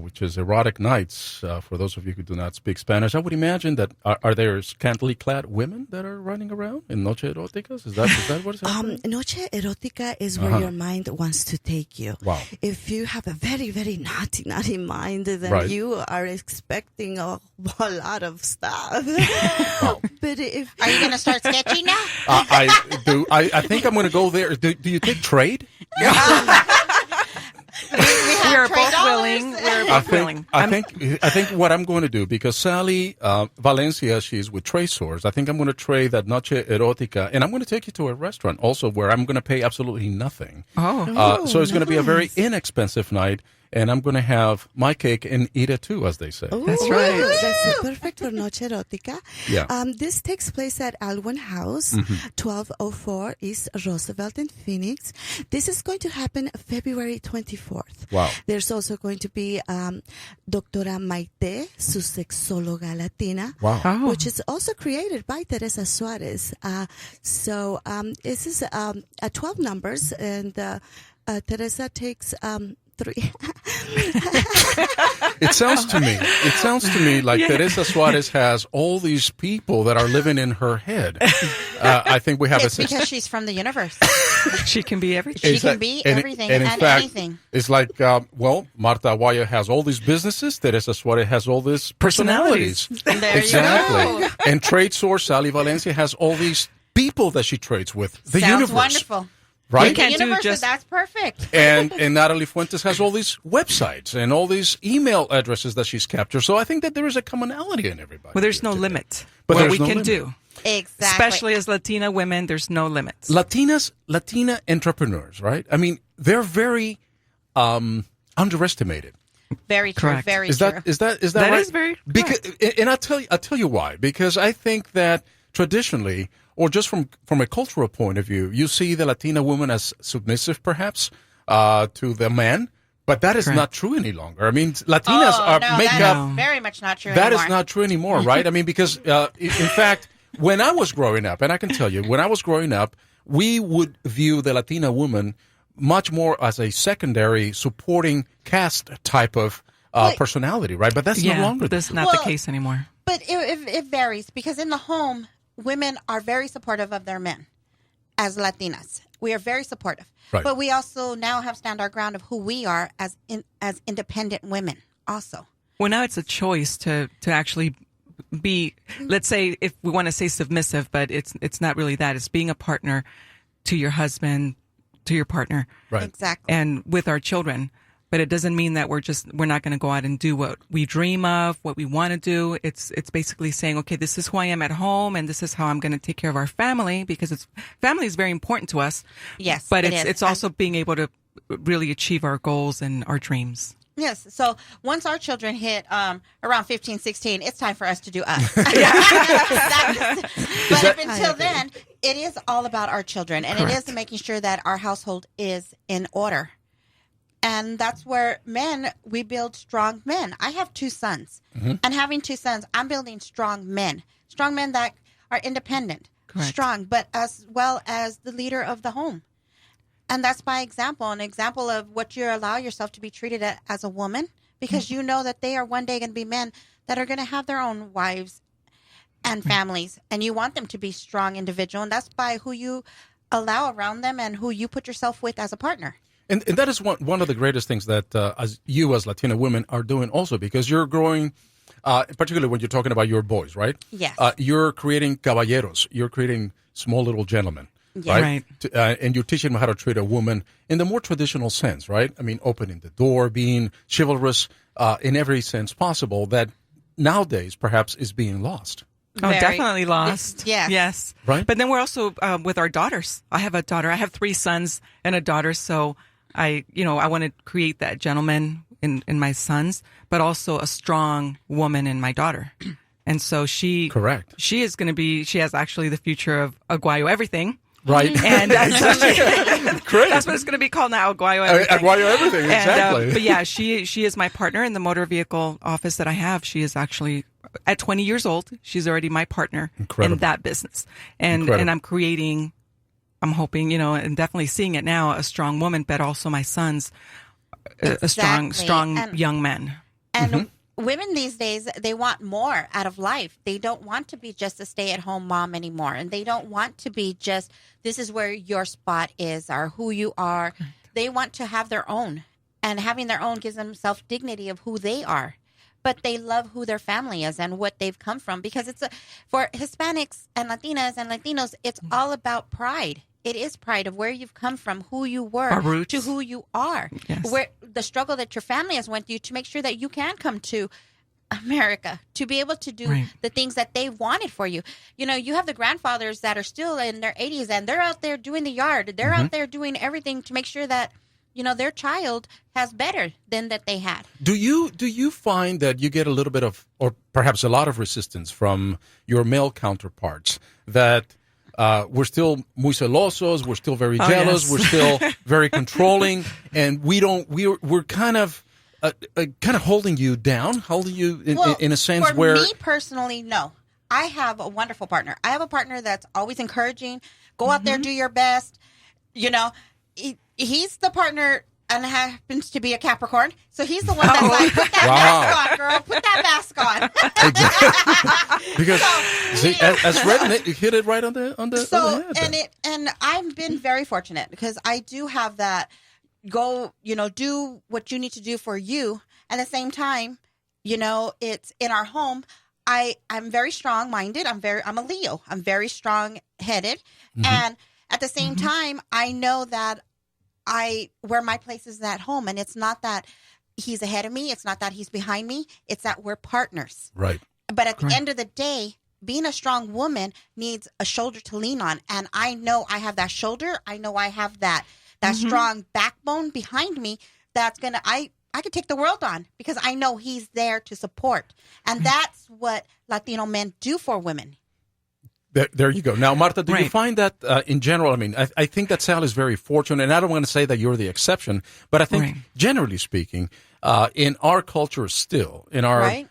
which is erotic nights, for those of you who do not speak Spanish, I would imagine that are there scantily clad women that are running around in Noche Eróticas? Is that what is happening? Noche Erótica is where your mind wants to take you. Wow. If you have a very, very naughty mind, then you are expecting a lot of stuff. Wow. But if Are you going to start sketching now? I do. I think I'm going to go there. Do you take trade? We are both willing. We're both willing. I think what I'm going to do, because Sally Valencia, she's with Treadesource, I think I'm going to trade that Noche Erótica, and I'm going to take you to a restaurant also where I'm going to pay absolutely nothing. So it's going to be a very inexpensive night, and I'm going to have my cake and eat it too, as they say. That's right. That's perfect for Noche Erótica. Yeah. This takes place at Alwan House, 1204 East Roosevelt in Phoenix. This is going to happen February 24th. Wow. There's also going to be Doctora Maite, su sexóloga Latina, which is also created by Teresa Suarez. So this is 12 numbers, and Teresa takes 3. It sounds to me like Teresa Suarez has all these people that are living in her head. I think we have It's because she's from the universe. She can be everything. She can be everything and in fact, anything. It's like, Marta Aguayo has all these businesses. Teresa Suarez has all these personalities. There Exactly. you go. And Treadesource, Sally Valencia has all these people that she trades with. The Sounds universe. wonderful. Right? The universe, that's perfect. And Natalie Fuentes has all these websites and all these email addresses that she's captured. So I think that there is a commonality in everybody. Well, there's no limit. But what there's we no can limit. do. Exactly. Especially as Latina women, there's no limits. Latina entrepreneurs, right? I mean, they're very underestimated. Very true. Correct. Very Is true. that right? That is very because, and I'll tell you why. Because I think that traditionally, or just from a cultural point of view, you see the Latina woman as submissive, perhaps, to the man. But that is not true any longer. I mean, Latinas that is very much not true That anymore. is not true anymore, right? I mean, because in fact, when I was growing up, and I can tell you, when I was growing up, we would view the Latina woman much more as a secondary supporting cast type of personality, right? But that's no longer that's not the case anymore. But it varies because in the home, women are very supportive of their men. As Latinas, we are very supportive. Right. But we also now have stand our ground of who we are as independent women also. Well, now it's a choice to actually be, let's say, if we want to say submissive, but it's not really that. It's being a partner to your husband, to your partner. Right. Exactly. And with our children. But it doesn't mean that we're not going to go out and do what we dream of, what we want to do. It's basically saying, okay, this is who I am at home, and this is how I'm going to take care of our family, because family is very important to us. Yes, but it is. It's also being able to really achieve our goals and our dreams. Yes. So once our children hit around 15, 16, it's time for us to do us. But until then, it is all about our children, and it is making sure that our household is in order. And that's where we build strong men. I have 2 sons. Mm-hmm. And having 2 sons, I'm building strong men that are independent, strong, but as well as the leader of the home. And that's by example, an example of what you allow yourself to be treated as a woman, because you know that they are one day going to be men that are going to have their own wives and families. And you want them to be strong individual. And that's by who you allow around them and who you put yourself with as a partner. And that is one of the greatest things that as Latina women are doing also, because you're growing, particularly when you're talking about your boys, right? Yes. You're creating caballeros. You're creating small little gentlemen, yes. right? And you're teaching them how to treat a woman in the more traditional sense, right? I mean, opening the door, being chivalrous in every sense possible that nowadays perhaps is being lost. Definitely lost. Yes. Right. But then we're also with our daughters. I have a daughter. I have 3 sons and a daughter, so I want to create that gentleman in my sons, but also a strong woman in my daughter. And so she is going to be, she has actually the future of Aguayo everything. Right. And so Great. That's what it's going to be called now, Aguayo everything. Aguayo everything, exactly. And, but yeah, she is my partner in the motor vehicle office that I have. She is actually, at 20 years old, she's already my partner in that business. And I'm creating, I'm hoping, and definitely seeing it now, a strong woman, but also my sons, a strong young men. And women these days, they want more out of life. They don't want to be just a stay-at-home mom anymore. And they don't want to be just, this is where your spot is or who you are. They want to have their own. And having their own gives them self-dignity of who they are. But they love who their family is and what they've come from. Because for Hispanics and Latinas and Latinos, it's all about pride. It is pride of where you've come from, who you were, to who you are. Yes. Where the struggle that your family has went through to make sure that you can come to America, to be able to do the things that they wanted for you. You have the grandfathers that are still in their 80s and they're out there doing the yard. They're out there doing everything to make sure that, their child has better than that they had. Do you find that you get a little bit of, or perhaps a lot of resistance from your male counterparts that we're still muy celosos, we're still very jealous, yes. we're still very controlling, and we're kind of holding you down, holding you in a sense for where. For me personally, no. I have a wonderful partner. I have a partner that's always encouraging. Go out there, do your best. He's the partner and happens to be a Capricorn. So he's the one that's like, put that mask on, girl. Put that mask on. Because as Red hit it right on the head. And I've been very fortunate because I do have that go, do what you need to do for you. At the same time, it's in our home. I'm very strong minded. I'm a Leo. I'm very strong headed. And At the same time, I know that where my place is at home, and it's not that he's ahead of me. It's not that he's behind me. It's that we're partners. Right. But at the end of the day, being a strong woman needs a shoulder to lean on. And I know I have that shoulder. I know I have that strong backbone behind me that's going to, I could take the world on because I know he's there to support. And that's what Latino men do for women. There you go. Now, Marta, do you find that in general, I mean, I think that Sal is very fortunate, and I don't want to say that you're the exception, but I think generally speaking, in our culture still, in our,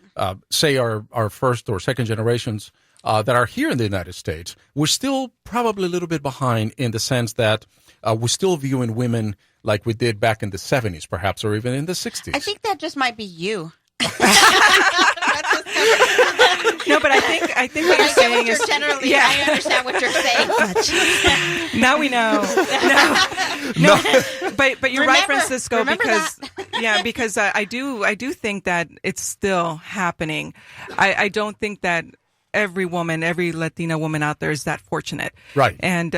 say our first or second generations that are here in the United States, we're still probably a little bit behind in the sense that we're still viewing women like we did back in the 70s, perhaps, or even in the 60s. I think that just might be you. No, but I think what you're saying is generally. Yeah. I understand what you're saying. Now we know. No. But you're right, Francisco, because I do think that it's still happening. I don't think that every Latina woman out there is that fortunate. Right. And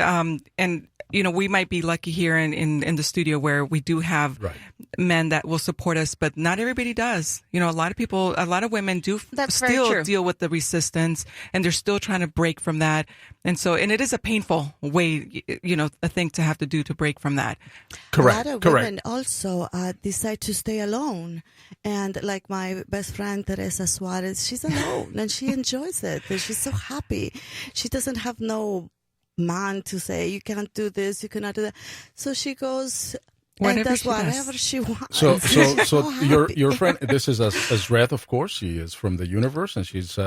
you know, we might be lucky here in the studio where we do have men that will support us, but not everybody does. You know, a lot of women do still deal with the resistance, and they're still trying to break from that. And it is a painful way, you know, a thing to have to do to break from that. Correct. A lot of women also decide to stay alone. And like my best friend, Teresa Suarez, she's alone and she enjoys it. And she's so happy. She doesn't have no man to say, you can't do this, you cannot do that. So she goes and does whatever she wants. So your friend, this is Azreth, of course. She is from the universe, and she's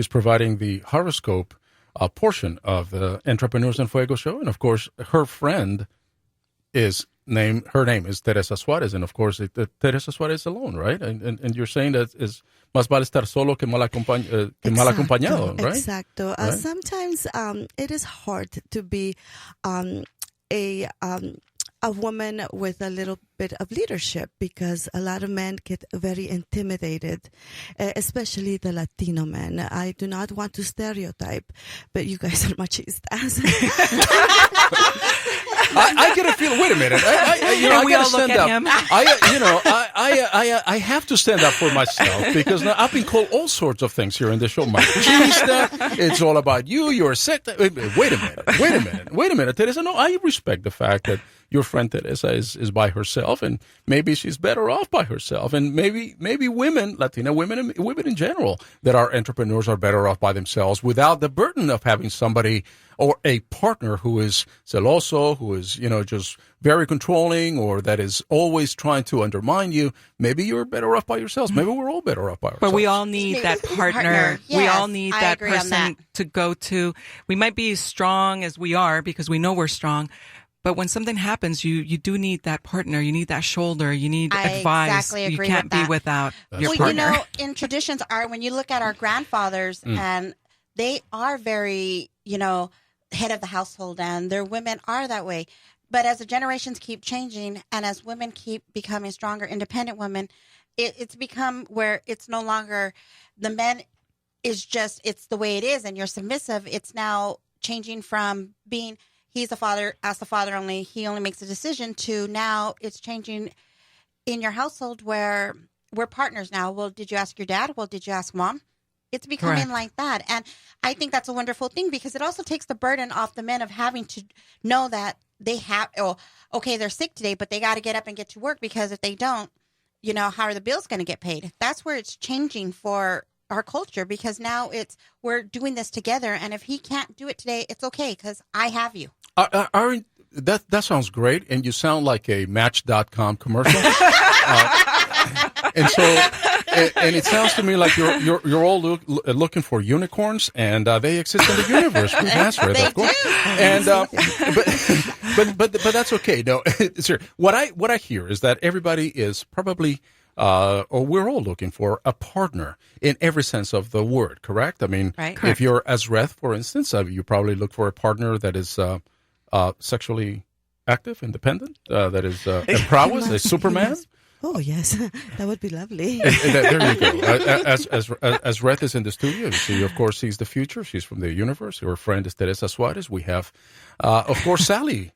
providing the horoscope portion of the Entrepreneurs in Fuego show. And of course, her friend her name is Teresa Suarez, and of course, Teresa Suarez is alone, right? And you're saying that is más vale estar solo que mal acompañado, right? Exacto. Right? Sometimes it is hard to be a woman with a little bit of leadership because a lot of men get very intimidated, especially the Latino men. I do not want to stereotype, but you guys are machistas. I get a feeling. Wait a minute. I got to stand up. I have to stand up for myself because now I've been called all sorts of things here in the show. Machista. It's all about you. You're a sect. Wait a minute, Teresa. No, I respect the fact that your friend Teresa is by herself, and maybe she's better off by herself, and maybe women, Latina women, and women in general that are entrepreneurs are better off by themselves without the burden of having somebody or a partner who is celoso, who is, you know, just very controlling, or that is always trying to undermine you. Maybe you're better off by yourselves. Maybe we're all better off by ourselves. But we all need that partner. Yes, we all need that person person to go to. We might be as strong as we are because we know we're strong. But when something happens, you do need that partner. You need that shoulder. You need advice. Exactly agree you can't with that. be without your well, partner. You know, in traditions when you look at our grandfathers, and they are very, you know, head of the household, and their women are that way. But as the generations keep changing, and as women keep becoming stronger, independent women, it's become where it's no longer the men is just, it's the way it is, and you're submissive. It's now changing from being he's the father, as the father only, he only makes a decision, to now it's changing in your household where we're partners now. Well, did you ask your dad? Well, did you ask mom? It's becoming like that. And I think that's a wonderful thing because it also takes the burden off the men of having to know that they have, okay, they're sick today, but they got to get up and get to work because if they don't, you know, how are the bills going to get paid? That's where it's changing for our culture because now we're doing this together. And if he can't do it today, it's okay because I have you. That sounds great, and you sound like a Match.com commercial. And so, and it sounds to me like you're all looking for unicorns, and they exist in the universe. We answer it, of course. And but that's okay. No, sir. What I hear is that everybody is probably. Or we're all looking for a partner in every sense of the word, correct? I mean, if you're Azreth, for instance, you probably look for a partner that is sexually active, independent, that is a prowess, a Superman. Oh, yes. That would be lovely. There you go. As Reth is in the studio, she, of course, sees the future. She's from the universe. Her friend is Teresa Suarez. We have, of course, Sally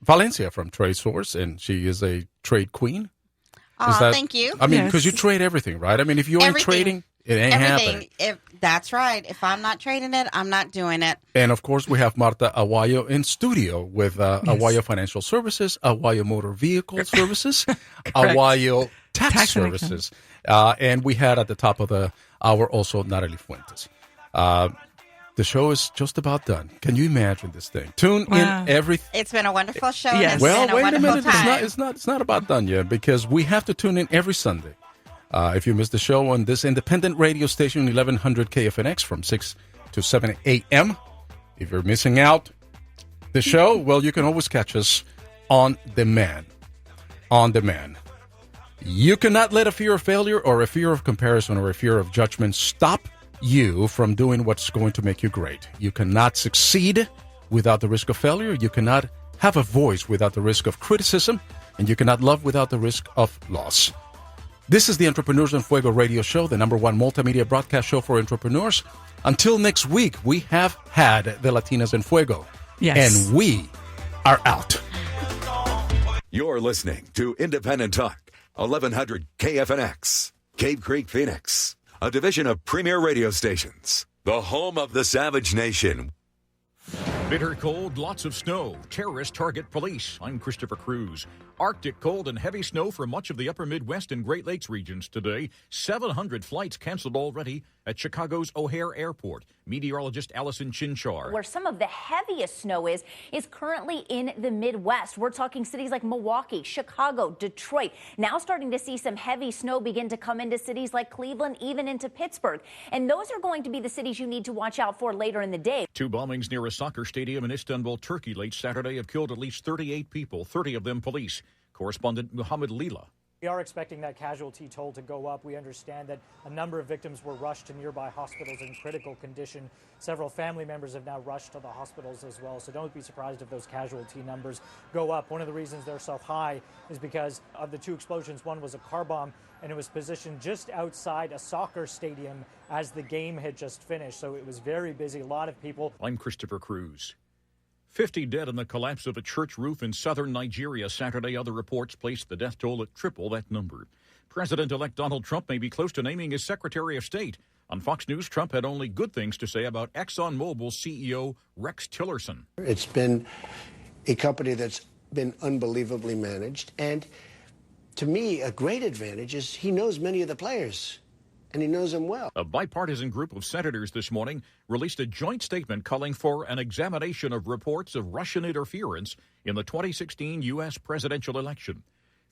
Valencia from Treadesource, and she is a trade queen. Thank you. I mean, because you trade everything, right? I mean, if you ain't trading, it ain't happening. That's right. If I'm not trading it, I'm not doing it. And, of course, we have Marta Aguayo in studio with Aguayo Financial Services, Aguayo Motor Vehicle Services, Aguayo Tax Services. And we had at the top of the hour also Natalie Fuentes. The show is just about done. Can you imagine this thing? Tune in every... It's been a wonderful show. Yes. Well, wait a minute. Time. It's not about done yet, because we have to tune in every Sunday. If you missed the show on this independent radio station, 1100 KFNX from 6 to 7 a.m. If you're missing out the show, well, you can always catch us on demand. On demand. You cannot let a fear of failure or a fear of comparison or a fear of judgment stop you from doing what's going to make you great. You cannot succeed without the risk of failure. You cannot have a voice without the risk of criticism. And you cannot love without the risk of loss. This is the Entrepreneurs in Fuego radio show, the #1 multimedia broadcast show for entrepreneurs. Until next week, we have had the Latinas in Fuego. Yes. And we are out. You're listening to Independent Talk, 1100 KFNX, Cave Creek, Phoenix, a division of Premier Radio Stations, the home of the Savage Nation. Bitter cold, lots of snow. Terrorists target police. I'm Christopher Cruz. Arctic cold and heavy snow for much of the upper Midwest and Great Lakes regions today. 700 flights canceled already at Chicago's O'Hare Airport. Meteorologist Allison Chinchar. Where some of the heaviest snow is currently in the Midwest. We're talking cities like Milwaukee, Chicago, Detroit. Now starting to see some heavy snow begin to come into cities like Cleveland, even into Pittsburgh. And those are going to be the cities you need to watch out for later in the day. 2 bombings near a soccer stadium in Istanbul, Turkey late Saturday have killed at least 38 people, 30 of them police. Correspondent Muhammad Leela. We are expecting that casualty toll to go up. We understand that a number of victims were rushed to nearby hospitals in critical condition. Several family members have now rushed to the hospitals as well, so don't be surprised if those casualty numbers go up. One of the reasons they're so high is because of the 2 explosions. One was a car bomb, and it was positioned just outside a soccer stadium as the game had just finished, so it was very busy. A lot of people. I'm Christopher Cruz. 50 dead in the collapse of a church roof in southern Nigeria Saturday. Other reports placed the death toll at triple that number. President-elect Donald Trump may be close to naming his Secretary of State. On Fox News, Trump had only good things to say about ExxonMobil CEO Rex Tillerson. It's been a company that's been unbelievably managed. And to me, a great advantage is he knows many of the players. And he knows them well. A bipartisan group of senators this morning released a joint statement calling for an examination of reports of Russian interference in the 2016 U.S. presidential election.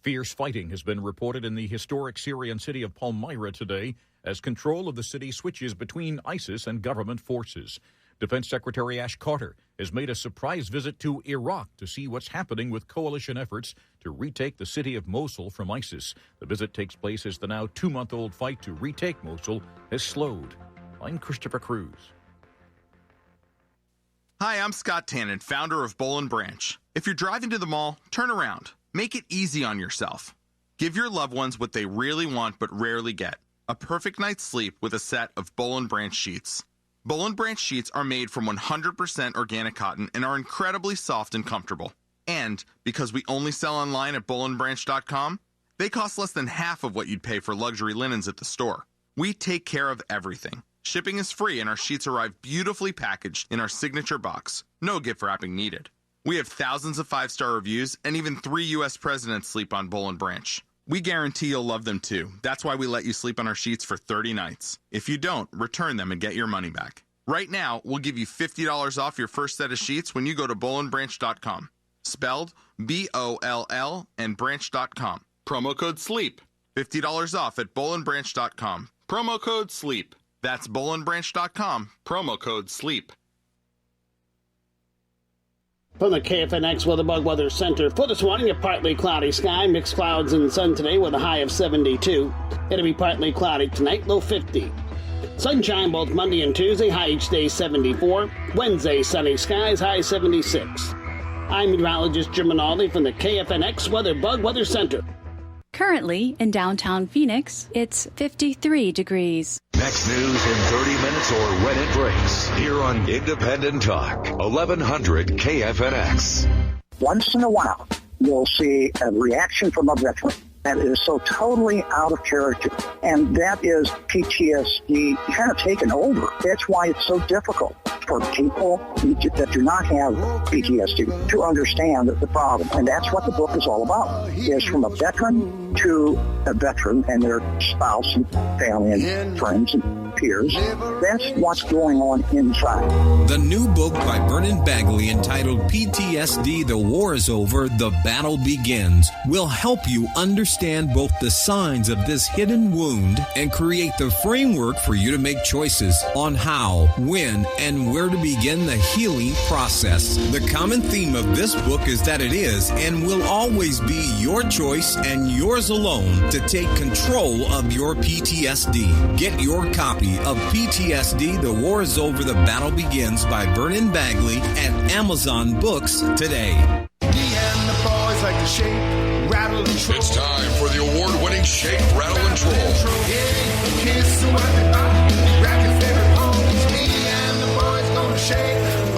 Fierce fighting has been reported in the historic Syrian city of Palmyra today as control of the city switches between ISIS and government forces. Defense Secretary Ash Carter has made a surprise visit to Iraq to see what's happening with coalition efforts to retake the city of Mosul from ISIS. The visit takes place as the now 2-month-old fight to retake Mosul has slowed. I'm Christopher Cruz. Hi, I'm Scott Tannen, founder of Boll & Branch. If you're driving to the mall, turn around. Make it easy on yourself. Give your loved ones what they really want but rarely get. A perfect night's sleep with a set of Boll & Branch sheets. Boll & Branch sheets are made from 100% organic cotton and are incredibly soft and comfortable. And because we only sell online at bollandbranch.com, they cost less than half of what you'd pay for luxury linens at the store. We take care of everything. Shipping is free and our sheets arrive beautifully packaged in our signature box. No gift wrapping needed. We have thousands of 5-star reviews and even 3 U.S. presidents sleep on Boll & Branch. We guarantee you'll love them too. That's why we let you sleep on our sheets for 30 nights. If you don't, return them and get your money back. Right now, we'll give you $50 off your first set of sheets when you go to bollandbranch.com. Spelled B-O-L-L and branch.com. Promo code SLEEP. $50 off at bollandbranch.com. Promo code SLEEP. That's bollandbranch.com. Promo code SLEEP. From the KFNX WeatherBug Weather Center, for this morning, a partly cloudy sky, mixed clouds and sun today with a high of 72. It'll be partly cloudy tonight, low 50. Sunshine both Monday and Tuesday, high each day 74. Wednesday, sunny skies, high 76. I'm meteorologist Jim Rinaldi from the KFNX WeatherBug Weather Center. Currently, in downtown Phoenix, it's 53 degrees. Next news in 30 minutes or when it breaks. Here on Independent Talk, 1100 KFNX. Once in a while, you'll see a reaction from a veteran that is so totally out of character. And that is PTSD kind of taken over. That's why it's so difficult for people that do not have PTSD to understand the problem. And that's what the book is all about, is from a veteran to a veteran and their spouse and family and friends and peers. That's what's going on inside. The new book by Vernon Bagley entitled PTSD, The War is Over, The Battle Begins will help you understand both the signs of this hidden wound and create the framework for you to make choices on how, when, and where to begin the healing process. The common theme of this book is that it is and will always be your choice and yours alone to take control of your PTSD. Get your copy of PTSD, The War is Over, The Battle Begins by Vernon Bagley at Amazon Books today. It's time for the award-winning Shake, Rattle, and Troll.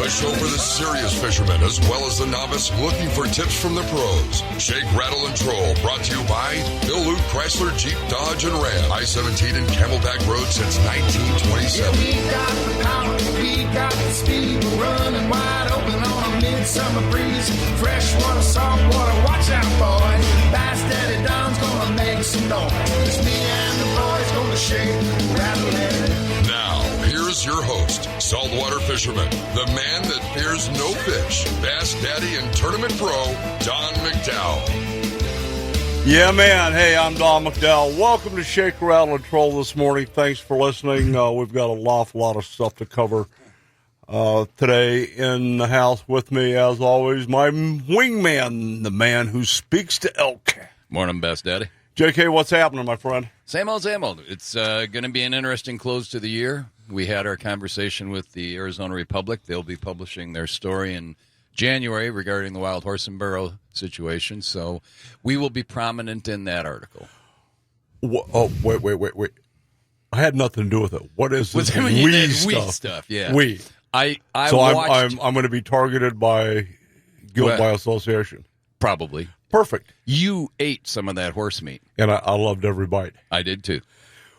A show for the serious fishermen as well as the novice looking for tips from the pros. Shake, Rattle, and Troll brought to you by Bill Luke Chrysler, Jeep, Dodge, and Ram. I-17 and Camelback Road since 1927. Yeah, we got the power, we got the speed. We're running wide open on a midsummer breeze. Freshwater, saltwater, watch out, boy. Bass Daddy Don's gonna make some noise. It's me and the boys gonna shake, rattle, and now, here's your host, saltwater fisherman, the man that fears no fish, Bass Daddy and Tournament Pro, Don McDowell. Yeah, man. Hey, I'm Don McDowell. Welcome to Shake, Rattle, and Troll this morning. Thanks for listening. We've got a awful lot of stuff to cover today. In the house with me, as always, my wingman, the man who speaks to elk. Morning, Bass Daddy. JK, what's happening, my friend? Same old, same old. It's going to be an interesting close to the year. We had our conversation with the Arizona Republic. They'll be publishing their story in January regarding the wild horse and burro situation, so we will be prominent in that article. Oh, wait. I had nothing to do with it. What is this weed stuff? Yeah. Weed. I'm going to be targeted by guilt by association. Probably. Perfect. You ate some of that horse meat. And I loved every bite. I did, too.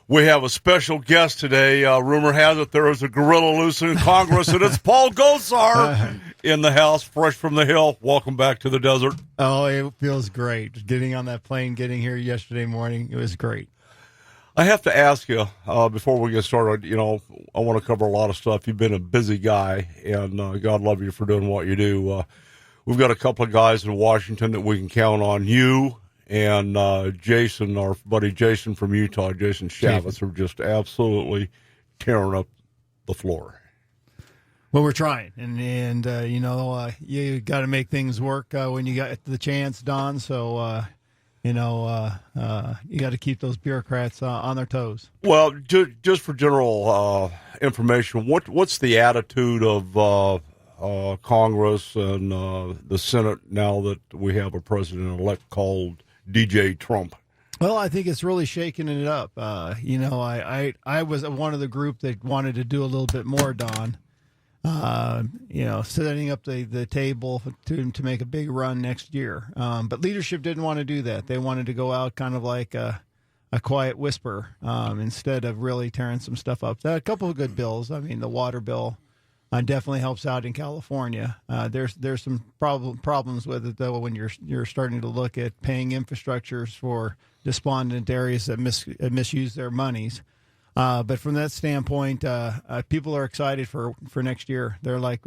We have a special guest today. Rumor has it there is a gorilla loose in Congress, and it's Paul Gosar in the house, fresh from the hill. Welcome back to the desert. Oh, it feels great. Getting on that plane, getting here yesterday morning, it was great. I have to ask you, before we get started, I want to cover a lot of stuff. You've been a busy guy, and God love you for doing what you do. We've got a couple of guys in Washington that we can count on. You and Jason, our buddy Jason from Utah, Jason Chavez, are just absolutely tearing up the floor. Well, we're trying, and you got to make things work when you got the chance, Don. So, you got to keep those bureaucrats on their toes. Well, just for general information, what's the attitude of Congress and the Senate now that we have a president-elect called DJ Trump? Well, I think it's really shaking it up. I was one of the group that wanted to do a little bit more, Don. Setting up the table to make a big run next year. But leadership didn't want to do that. They wanted to go out kind of like a quiet whisper instead of really tearing some stuff up. There are a couple of good bills. I mean, the water bill definitely helps out in California. There's some problems with it, though, when you're starting to look at paying infrastructures for despondent areas that misuse their monies. But from that standpoint, people are excited for next year. They're like